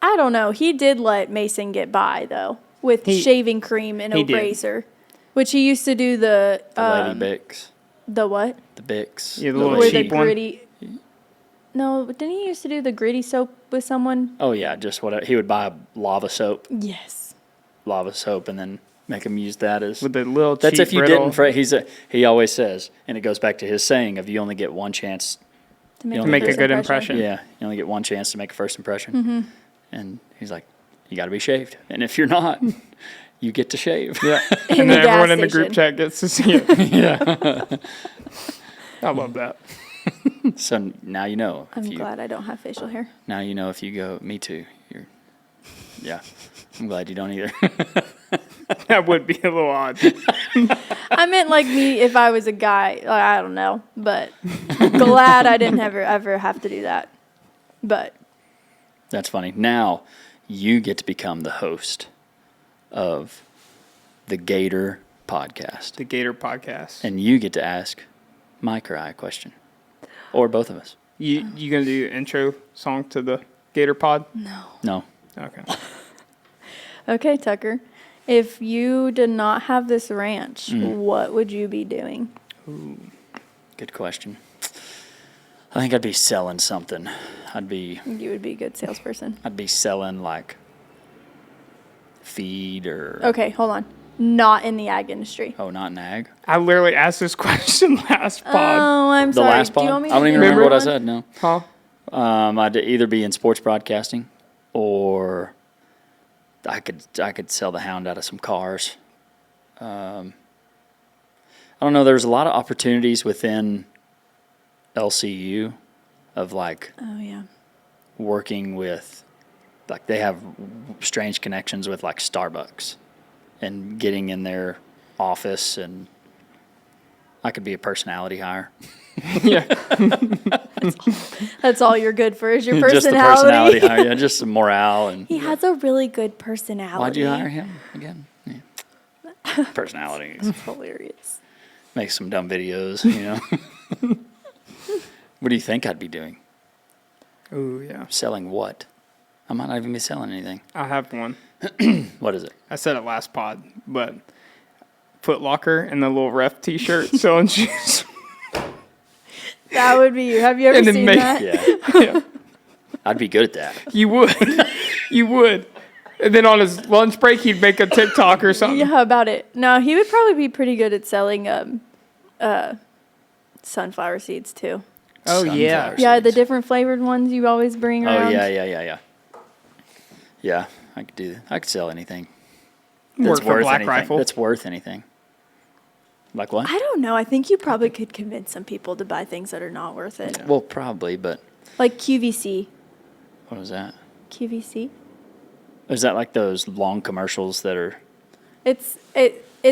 I don't know. He did let Mason get by, though, with shaving cream and he a did. razor, which he used to do the Lady Bix. the what? The Bix. Yeah, the little Where cheap the one. gritty. No, but didn't he used to do the gritty soap with someone? Oh, yeah, just whatever. He would buy lava soap, Yes. and then make him use that as... With the little That's cheap if you brittle didn't... He always says, and it goes back to his saying of you only get one chance... To You make a first good impression. Yeah, you only get one chance to make a first impression. And he's like, you got to be shaved. And if you're not, you get to shave. Yeah. In And the then gas everyone in the group station. chat gets to see it. Yeah. I love that. So now you know. I'm glad I don't have facial hair. Now you know if you go, me too. Yeah. I'm glad you don't either. That would be a little odd. I meant like me if I was a guy. Like, I don't know, but glad I didn't ever have to do that. But That's funny. Now you get to become the host of the Gator podcast. The Gator podcast. And you get to ask Mike or I a question. Or both of us. You gonna do an intro song to the Gator pod? No. Okay. okay, Tucker. If you did not have this ranch, what would you be doing? Good question. I think I'd be selling something. You would be a good salesperson. I'd be selling like feed or Okay, hold on. Not in the ag industry. not an ag. I literally asked this question last pod. Oh, I'm The sorry. last Do pod. you I want me don't to even do remember what I another one? said. No. Huh? I'd either be in sports broadcasting, or I could sell the hound out of some cars. I don't know. There's a lot of opportunities within LCU of like Oh, yeah. working with, like they have strange connections with like Starbucks and getting in their office, and I could be a personality hire. Yeah. That's all you're good for is your Just the personality. personality. Yeah, just some morale. And He has a really good personality. why'd you hire him again? Yeah. Personality. It's hilarious. Make some dumb videos, you know. What do you think I'd be doing? Ooh, yeah. Selling what? I might not even be selling anything. I have one. What is it? I said it last pod, but Foot Locker and the little ref T-shirt selling shoes. That would be you. Have you ever And then seen make- that? Yeah. Yeah. I'd be good at that. You would. You would. And then on his lunch break, he'd make a TikTok or something. Yeah, how about it? No, he would probably be pretty good at selling sunflower seeds too. Oh, yeah. Sunflower Yeah, the seeds. different flavored ones you always bring Oh, around. yeah. Yeah, I could do that. I could sell anything. Work for Black anything. Rifle. That's worth anything. Like what? I don't know. I think you probably could convince some people to buy things that are not worth it. Well, probably, but Like QVC. what was that? QVC? Is that like those long commercials that are... It's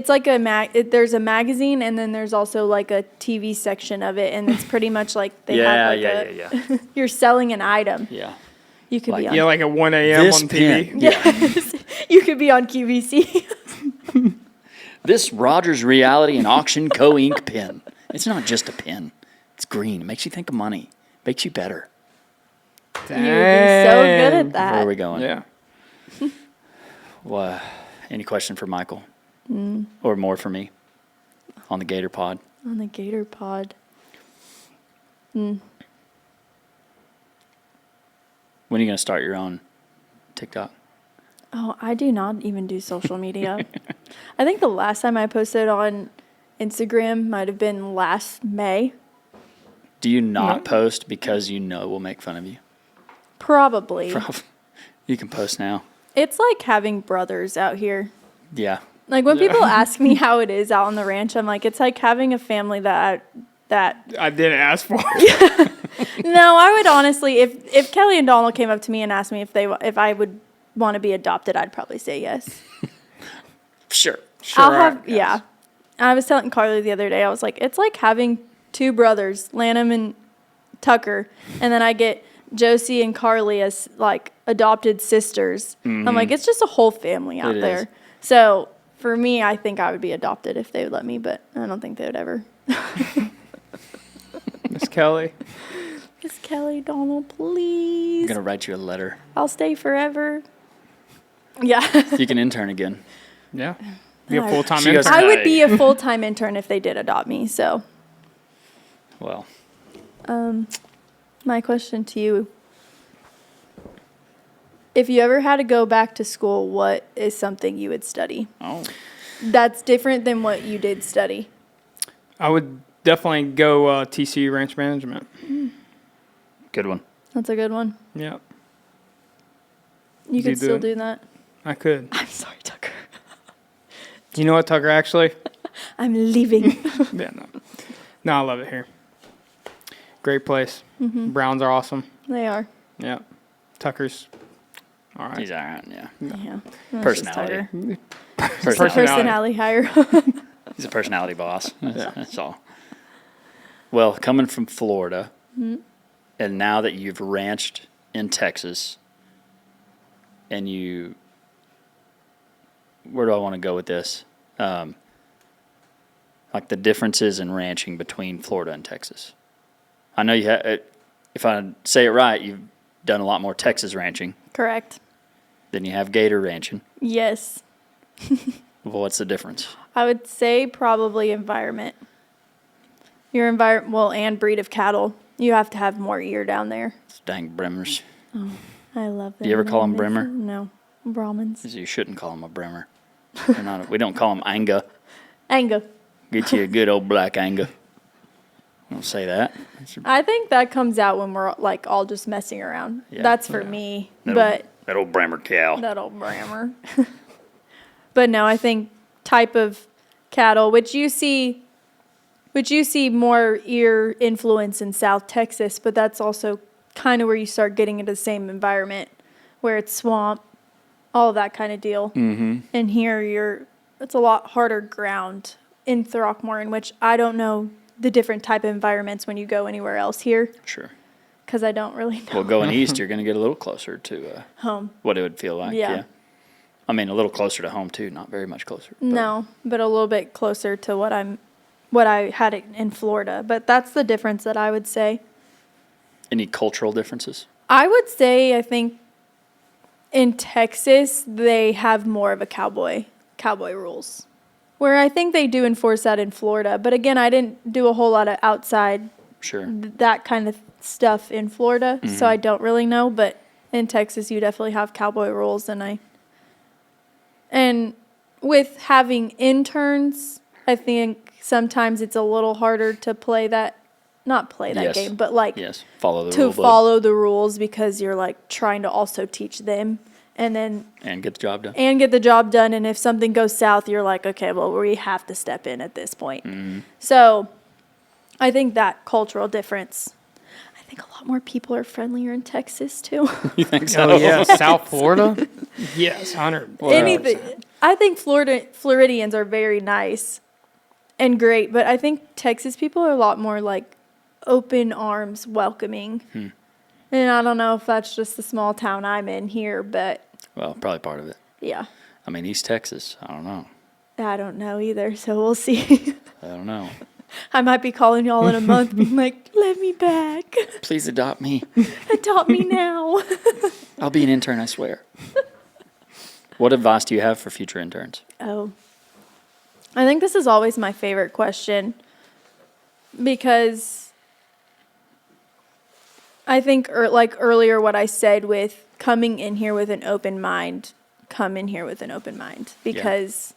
like there's a magazine and then there's also like a TV section of it, and it's pretty much like they have like yeah. you're selling an item. Yeah. You could be Like- on Yeah, like at 1 a.m. This on pen. TV. Yes. You could be on QVC. This Rogers Reality and Auction Co-Ink pen. It's not just a pen. It's green. It makes you think of money. Makes you better. You would be so good at that. Where are we going? Yeah. Well, any question for Michael? Or more for me? On the Gator pod? On the Gator pod. When are you going to start your own TikTok? Oh, I do not even do social media. I think the last time I posted on Instagram might have been last May. Do you not post because you know we'll make fun of you? Probably. You can post now. It's like having brothers out here. Yeah. Like when people ask me how it is out on the ranch, I'm like, it's like having a family that I didn't ask for. No, I would honestly, if Kelly and Donald came up to me and asked me if I would want to be adopted, I'd probably say yes. Sure. I'll have, yeah. I was telling Carly the other day, I was like, it's like having two brothers, Lanham and Tucker, and then I get Josie and Carly as like adopted sisters. I'm like, it's just a whole family out It there. is. So for me, I think I would be adopted if they would let me, but I don't think they would ever. Miss Kelly. Miss Kelly, Donald, I'm please. going to write you a letter. I'll stay forever. Yeah. You can intern again. Yeah. Be a full-time She goes- intern. I would be a full-time intern if they did adopt me. So Well, my question to you, if you ever had to go back to school, what is something you would study that's different than what you did study? I would definitely go TCU ranch management. good one. That's a good one. Yeah, You Do could still that. do that. I could. I'm sorry, Tucker. You know what, Tucker, actually? I'm leaving. Yeah, no, I love it here. Great place. Browns are awesome. They are. Yeah. Tucker's all right. He's all right, yeah. Yeah. That's Personality. just Tucker. Personality. Personality higher. He's a personality boss. That's all. Well, coming from Florida, and now that you've ranched in Texas, and where do I want to go with this? Like the differences in ranching between Florida and Texas. I know you have, if I say it right, you've done a lot more Texas ranching Correct. than you have Gator ranching. Yes. Well, what's the difference? I would say probably environment. Your environment, well, and breed of cattle. You have to have more ear down there. It's dang Bremers. I love them. Do you ever call them They- Bremer? No. Brahmins. You shouldn't call them a Bremer. They're not, we don't call them Anga. Anga. Get you a good old black Anga. Don't say that. I think that comes out when we're like all just messing around. Yeah. That's for me. That old Bremer cow. That old Brammer. But no, I think type of cattle, which you see more ear influence in South Texas, but that's also kind of where you start getting into the same environment where it's swamp, all that kind of deal. Mm-hmm. And here it's a lot harder ground in Throckmorton, which I don't know the different type of environments when you go anywhere else here. Sure. Because I don't really know. Well, going east, you're going to get a little closer to home. What it would feel like. Yeah. I mean, a little closer to home too, not very much closer. No, but a little bit closer to what I had in Florida. But that's the difference that I would say. Any cultural differences? I would say, I think in Texas, they have more of a cowboy rules. Where I think they do enforce that in Florida. But again, I didn't do a whole lot of outside that kind of stuff in Florida. So I don't really know. But in Texas, you definitely have cowboy rules. And with having interns, I think sometimes it's a little harder to play that. Not play that game, but like follow the rules because you're like trying to also teach them and get the job done. And if something goes south, you're like, okay, well, we have to step in at this point. So I think that cultural difference. I think a lot more people are friendlier in Texas too. You think so? Oh yeah, South Florida. Yes, 100. Anything. I think Floridians are very nice and great, but I think Texas people are a lot more like open arms, welcoming. And I don't know if that's just the small town I'm in here, but... Well, probably part of it. Yeah. I mean, East Texas, I don't know. I don't know either, so we'll see. I don't know. I might be calling y'all in a month being like, let me back. Please adopt me. Adopt me now. I'll be an intern, I swear. What advice do you have for future interns? Oh. I think this is always my favorite question because... I think like earlier what I said with coming in here with an open mind, because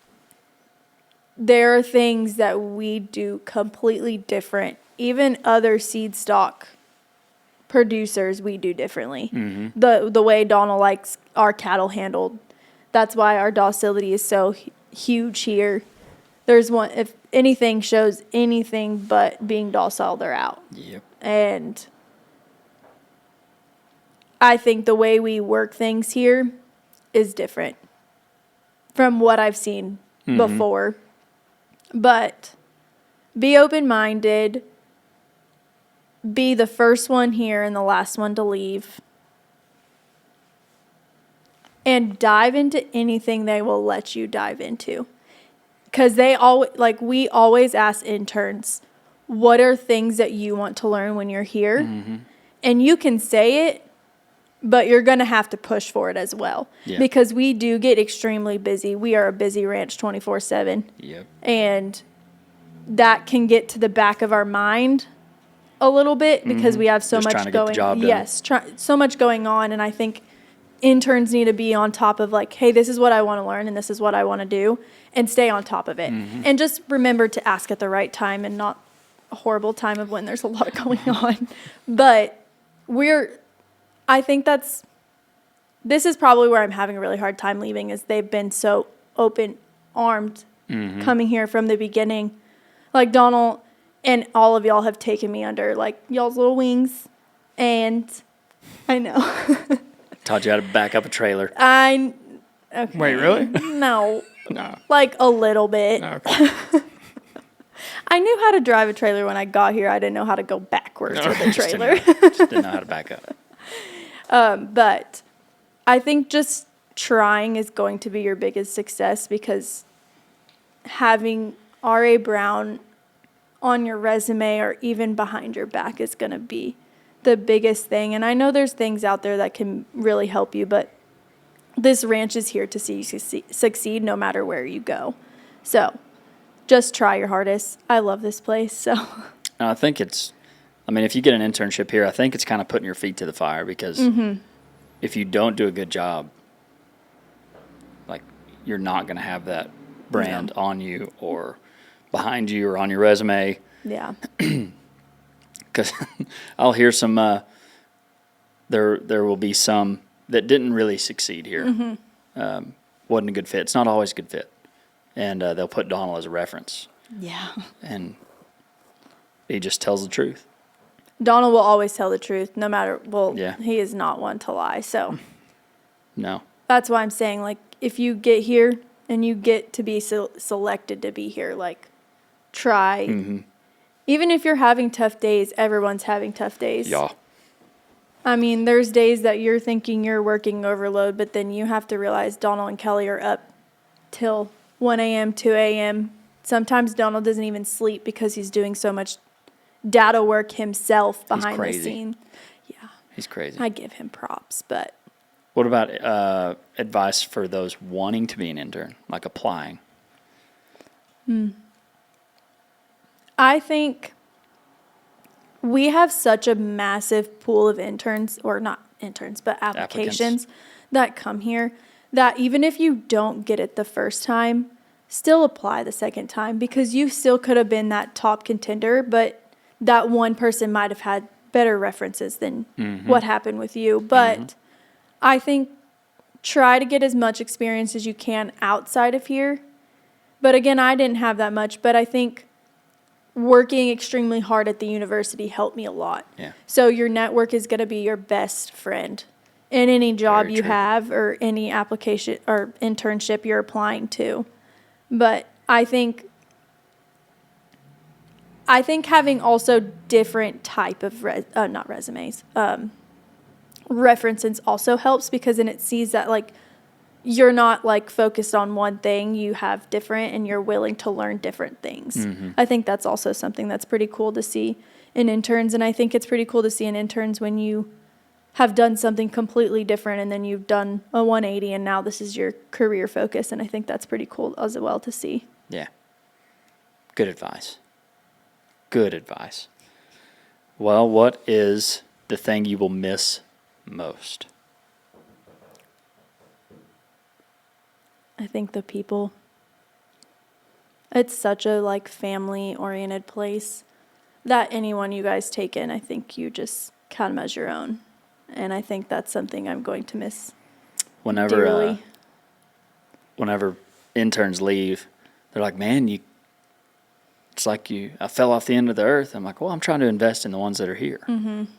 there are things that we do completely different. Even other seed stock producers we do differently. The way Donald likes our cattle handled. That's why our docility is so huge here. There's one, if anything shows anything but being docile, they're out. Yep. And I think the way we work things here is different from what I've seen before. But be open-minded. Be the first one here and the last one to leave. And dive into anything they will let you dive into. Because we always ask interns, what are things that you want to learn when you're here? And you can say it, but you're going to have to push for it as well. Yeah. Because we do get extremely busy. We are a busy ranch 24/7. Yep. And that can get to the back of our mind a little bit because we have so Just much trying to get the job done. Yes, so much going on. And I think interns need to be on top of like, hey, this is what I want to learn and this is what I want to do, and stay on top of it. And just remember to ask at the right time and not a horrible time of when there's a lot going on. But I think this is probably where I'm having a really hard time leaving, is they've been so open-armed coming here from the beginning. Like Donald and all of y'all have taken me under like y'all's little wings, and I know. Taught you how to back up a trailer. Okay. Wait, really? No. No. Like a little bit. Okay. I knew how to drive a trailer when I got here. I didn't know how to go backwards with a trailer. Just didn't know how to back up. But I think just trying is going to be your biggest success, because having R.A. Brown on your resume or even behind your back is going to be the biggest thing. And I know there's things out there that can really help you, but this ranch is here to see you succeed no matter where you go. So just try your hardest. I love this place. So I think if you get an internship here, I think it's kind of putting your feet to the fire, because if you don't do a good job, like, you're not going to have that brand on you or behind you or on your resume. Yeah. Because I'll hear some, there will be some that didn't really succeed here. Wasn't a good fit. It's not always a good fit. And they'll put Donald as a reference. Yeah. And he just tells the truth. Donald will always tell the truth, no matter, he is not one to lie. So No. that's why I'm saying, like, if you get here and you get to be selected to be here, like, try even if you're having tough days, everyone's having tough days. Yeah. I mean, there's days that you're thinking you're working overload, but then you have to realize Donald and Kelly are up till 1 a.m., 2 a.m. Sometimes Donald doesn't even sleep because he's doing so much data work himself behind the scene. Yeah. He's crazy. I give him props, but. What about advice for those wanting to be an intern, like applying? I think we have such a massive pool of interns, or not interns, but applications that come here, that even if you don't get it the first time, still apply the second time, because you still could have been that top contender, but that one person might have had better references than what happened with you. But I think try to get as much experience as you can outside of here. But again, I didn't have that much, but I think working extremely hard at the university helped me a lot. Yeah. So your network is going to be your best friend in any job Very you true. have or any application or internship you're applying to. But I think having also different type of references also helps, because then it sees that like you're not like focused on one thing, you have different and you're willing to learn different things. I think that's also something that's pretty cool to see in interns, and I think it's pretty cool to see in interns when you have done something completely different and then you've done a 180 and now this is your career focus, and I think that's pretty cool as well to see. Yeah. Good advice. Good advice. Well, what is the thing you will miss most? I think the people. It's such a like family oriented place that anyone you guys take in, I think you just count them as your own. And I think that's something I'm going to miss dearly. Whenever interns leave, they're like, man, it's like I fell off the end of the earth. I'm like, well, I'm trying to invest in the ones that are here.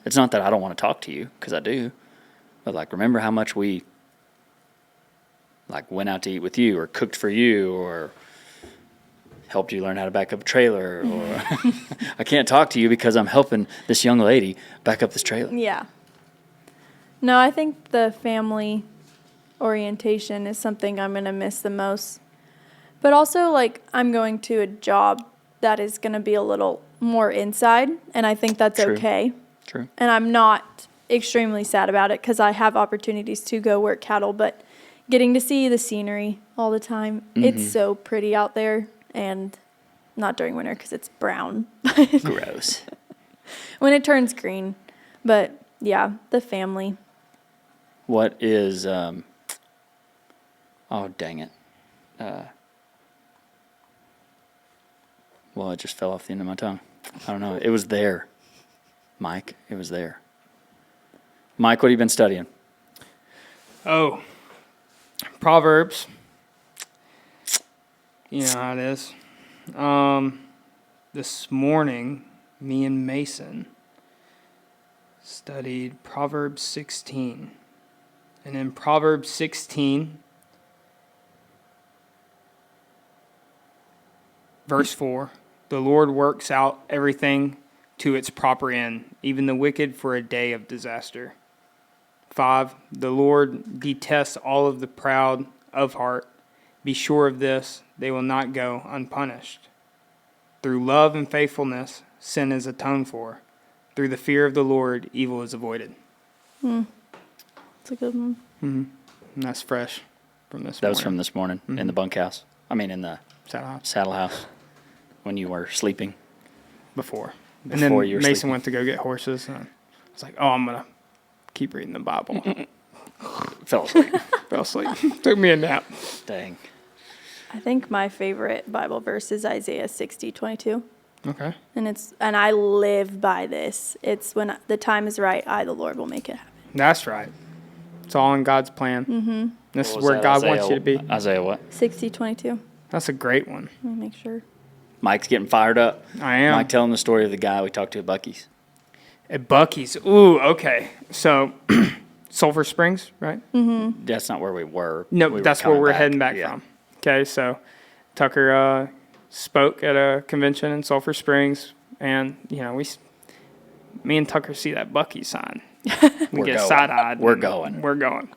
It's not that I don't want to talk to you, because I do. But like, remember how much we like went out to eat with you, or cooked for you, or helped you learn how to back up a trailer, or I can't talk to you because I'm helping this young lady back up this trailer. Yeah. No, I think the family orientation is something I'm going to miss the most. But also, like, I'm going to a job that is going to be a little more inside, and I think that's True. okay. True. And I'm not extremely sad about it, because I have opportunities to go work cattle, but getting to see the scenery all the time, it's so pretty out there, and not during winter because it's brown. Gross. When it turns green. But yeah, the family. What is, oh, dang it. Well, it just fell off the end of my tongue. I don't know. It was there. Mike, it was there. Mike, what have you been studying? Oh, Proverbs. You know how it is. This morning, me and Mason studied Proverbs 16. And in Proverbs 16, verse 4, the Lord works out everything to its proper end, even the wicked for a day of disaster. 5, the Lord detests all of the proud of heart. Be sure of this, they will not go unpunished. Through love and faithfulness, sin is atoned for. Through the fear of the Lord, evil is avoided. It's a good one. And that's fresh from this morning. That was from this morning in the bunkhouse. I mean, in the saddle house when you were sleeping. Before You then were Mason sleeping. went to go get horses. And I was like, oh, I'm going to keep reading the Bible. Fell asleep. Fell asleep. Took me a nap. Dang. I think my favorite Bible verse is Isaiah 60:22. Okay. And I live by this. It's when the time is right, I, the Lord, will make it happen. That's right. It's all in God's plan. This is where God wants you to be. Isaiah what? 60:22. That's a great one. Let me make sure. Mike's getting fired up. I am. Mike telling the story of the guy we talked to at Buc-ee's. At Buc-ee's. Ooh, okay. So, Sulphur Springs, right? That's not where we were. No, We were that's where coming we're heading back Yeah. from. Okay, so Tucker spoke at a convention in Sulphur Springs, And, me and Tucker see that Buc-ee sign. We get going. side-eyed. We're going. We're going.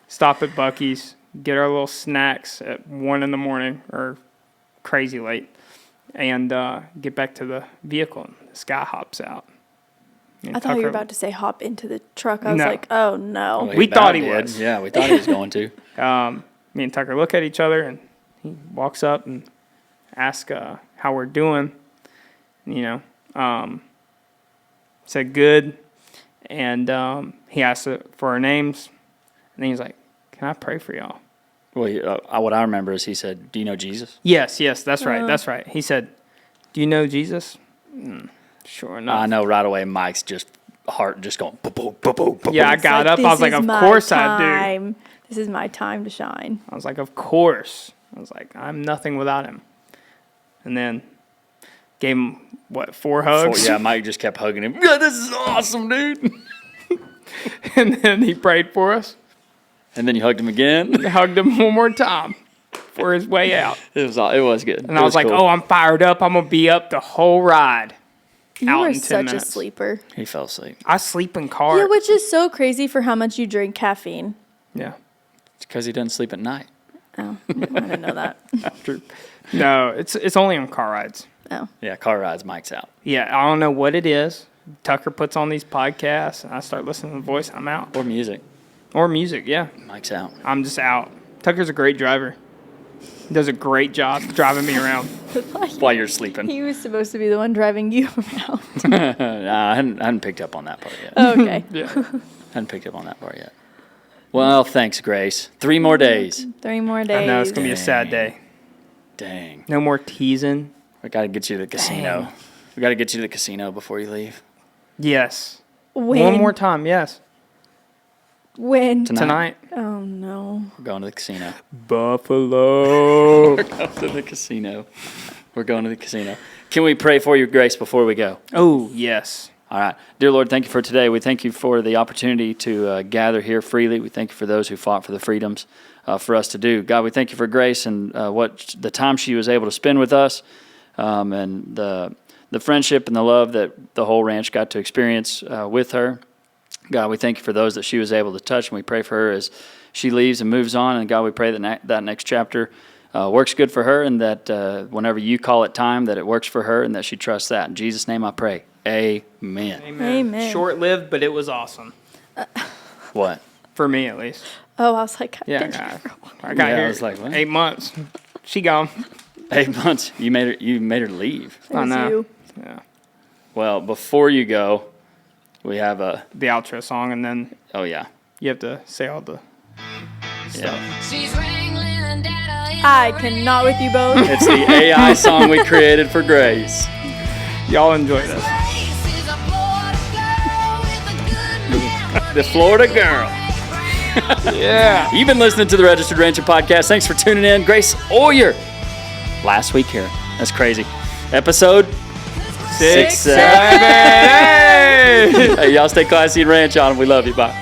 Stop at Buc-ee's, get our little snacks at 1 in the morning or crazy late, and get back to the vehicle. And this guy hops out. And I thought you were Tucker- about to say hop into the truck. I was No. like, oh, no. Well, We thought he did. was. Yeah, we thought he was going to. Me and Tucker look at each other, and he walks up and asks how we're doing. Said good, and he asked for our names, and then he's like, "Can I pray for y'all?" Well, what I remember is he said, "Do you know Jesus?" Yes, that's right, that's right. He said, "Do you know Jesus?" Sure enough. I know right away. Mike's heart just going. Boop, boop, boop, boop, boop, Yeah, I boop. got up. I was like, "Of course I do." do. This is my time to shine. I was like, "Of course." I was like, "I'm nothing without him." And then gave him 4 hugs. Yeah, Mike just kept hugging him. Yeah, this is awesome, dude. And then he prayed for us. And then you hugged him again. Hugged him one more time for his way out. It was good. And I was like, cool. "Oh, I'm fired up. I'm gonna be up the whole ride." You Out are in 10 such minutes. a sleeper. He fell asleep. I sleep in cars. Yeah, which is so crazy for how much you drink caffeine. Yeah. It's because he doesn't sleep at night. Oh, I didn't know that. True. No, it's only on car rides. Oh. Yeah, car rides, Mike's out. Yeah, I don't know what it is. Tucker puts on these podcasts, and I start listening to the voice. I'm out. Or music. Or music, yeah. Mike's out. I'm just out. Tucker's a great driver. He does a great job driving me around. While you're sleeping. He was supposed to be the one driving you around. Nah, I hadn't picked up on that part yet. Okay. Yeah. Hadn't picked up on that part yet. Well, thanks, Grace. 3 more days. 3 more days. I know it's gonna be a sad day. Dang. No more teasing. We got to get you to the casino. Dang. We got to get you to the casino before you leave. Yes. When? One more time, yes. When? Tonight. Oh, no. We're going to the casino. Buffalo. We're going to the casino. We're going to the casino. Can we pray for you, Grace, before we go? Oh, yes. All right. Dear Lord, thank you for today. We thank you for the opportunity to gather here freely. We thank you for those who fought for the freedoms for us to do. God, we thank you for Grace and what the time she was able to spend with us and the friendship and the love that the whole ranch got to experience with her. God, we thank you for those that she was able to touch, and we pray for her as she leaves and moves on. And God, we pray that that next chapter works good for her, and that whenever you call it time, that it works for her, and that she trusts that. In Jesus' name I pray. Amen. Amen. Short-lived, but it was awesome. What? For me, at least. Oh, I was like, Yeah, I got Yeah, I here was like, what? 8 months. She gone. 8 months. You made her leave. it was know. you. Yeah. Well, before you go, we have The outro song, and then oh yeah. you have to say all the Yeah. She's wrangling data in I the cannot with you both. It's the AI song we created for Grace. Y'all enjoy this. race. She's a Florida girl with a good man. The Florida girl. Yeah. You've been listening to the Registered Rancher Podcast. Thanks for tuning in. Grace Oyer. Last week here. That's crazy. Episode 6, 7. Hey! Hey, y'all stay classy and ranch on. We love you. Bye.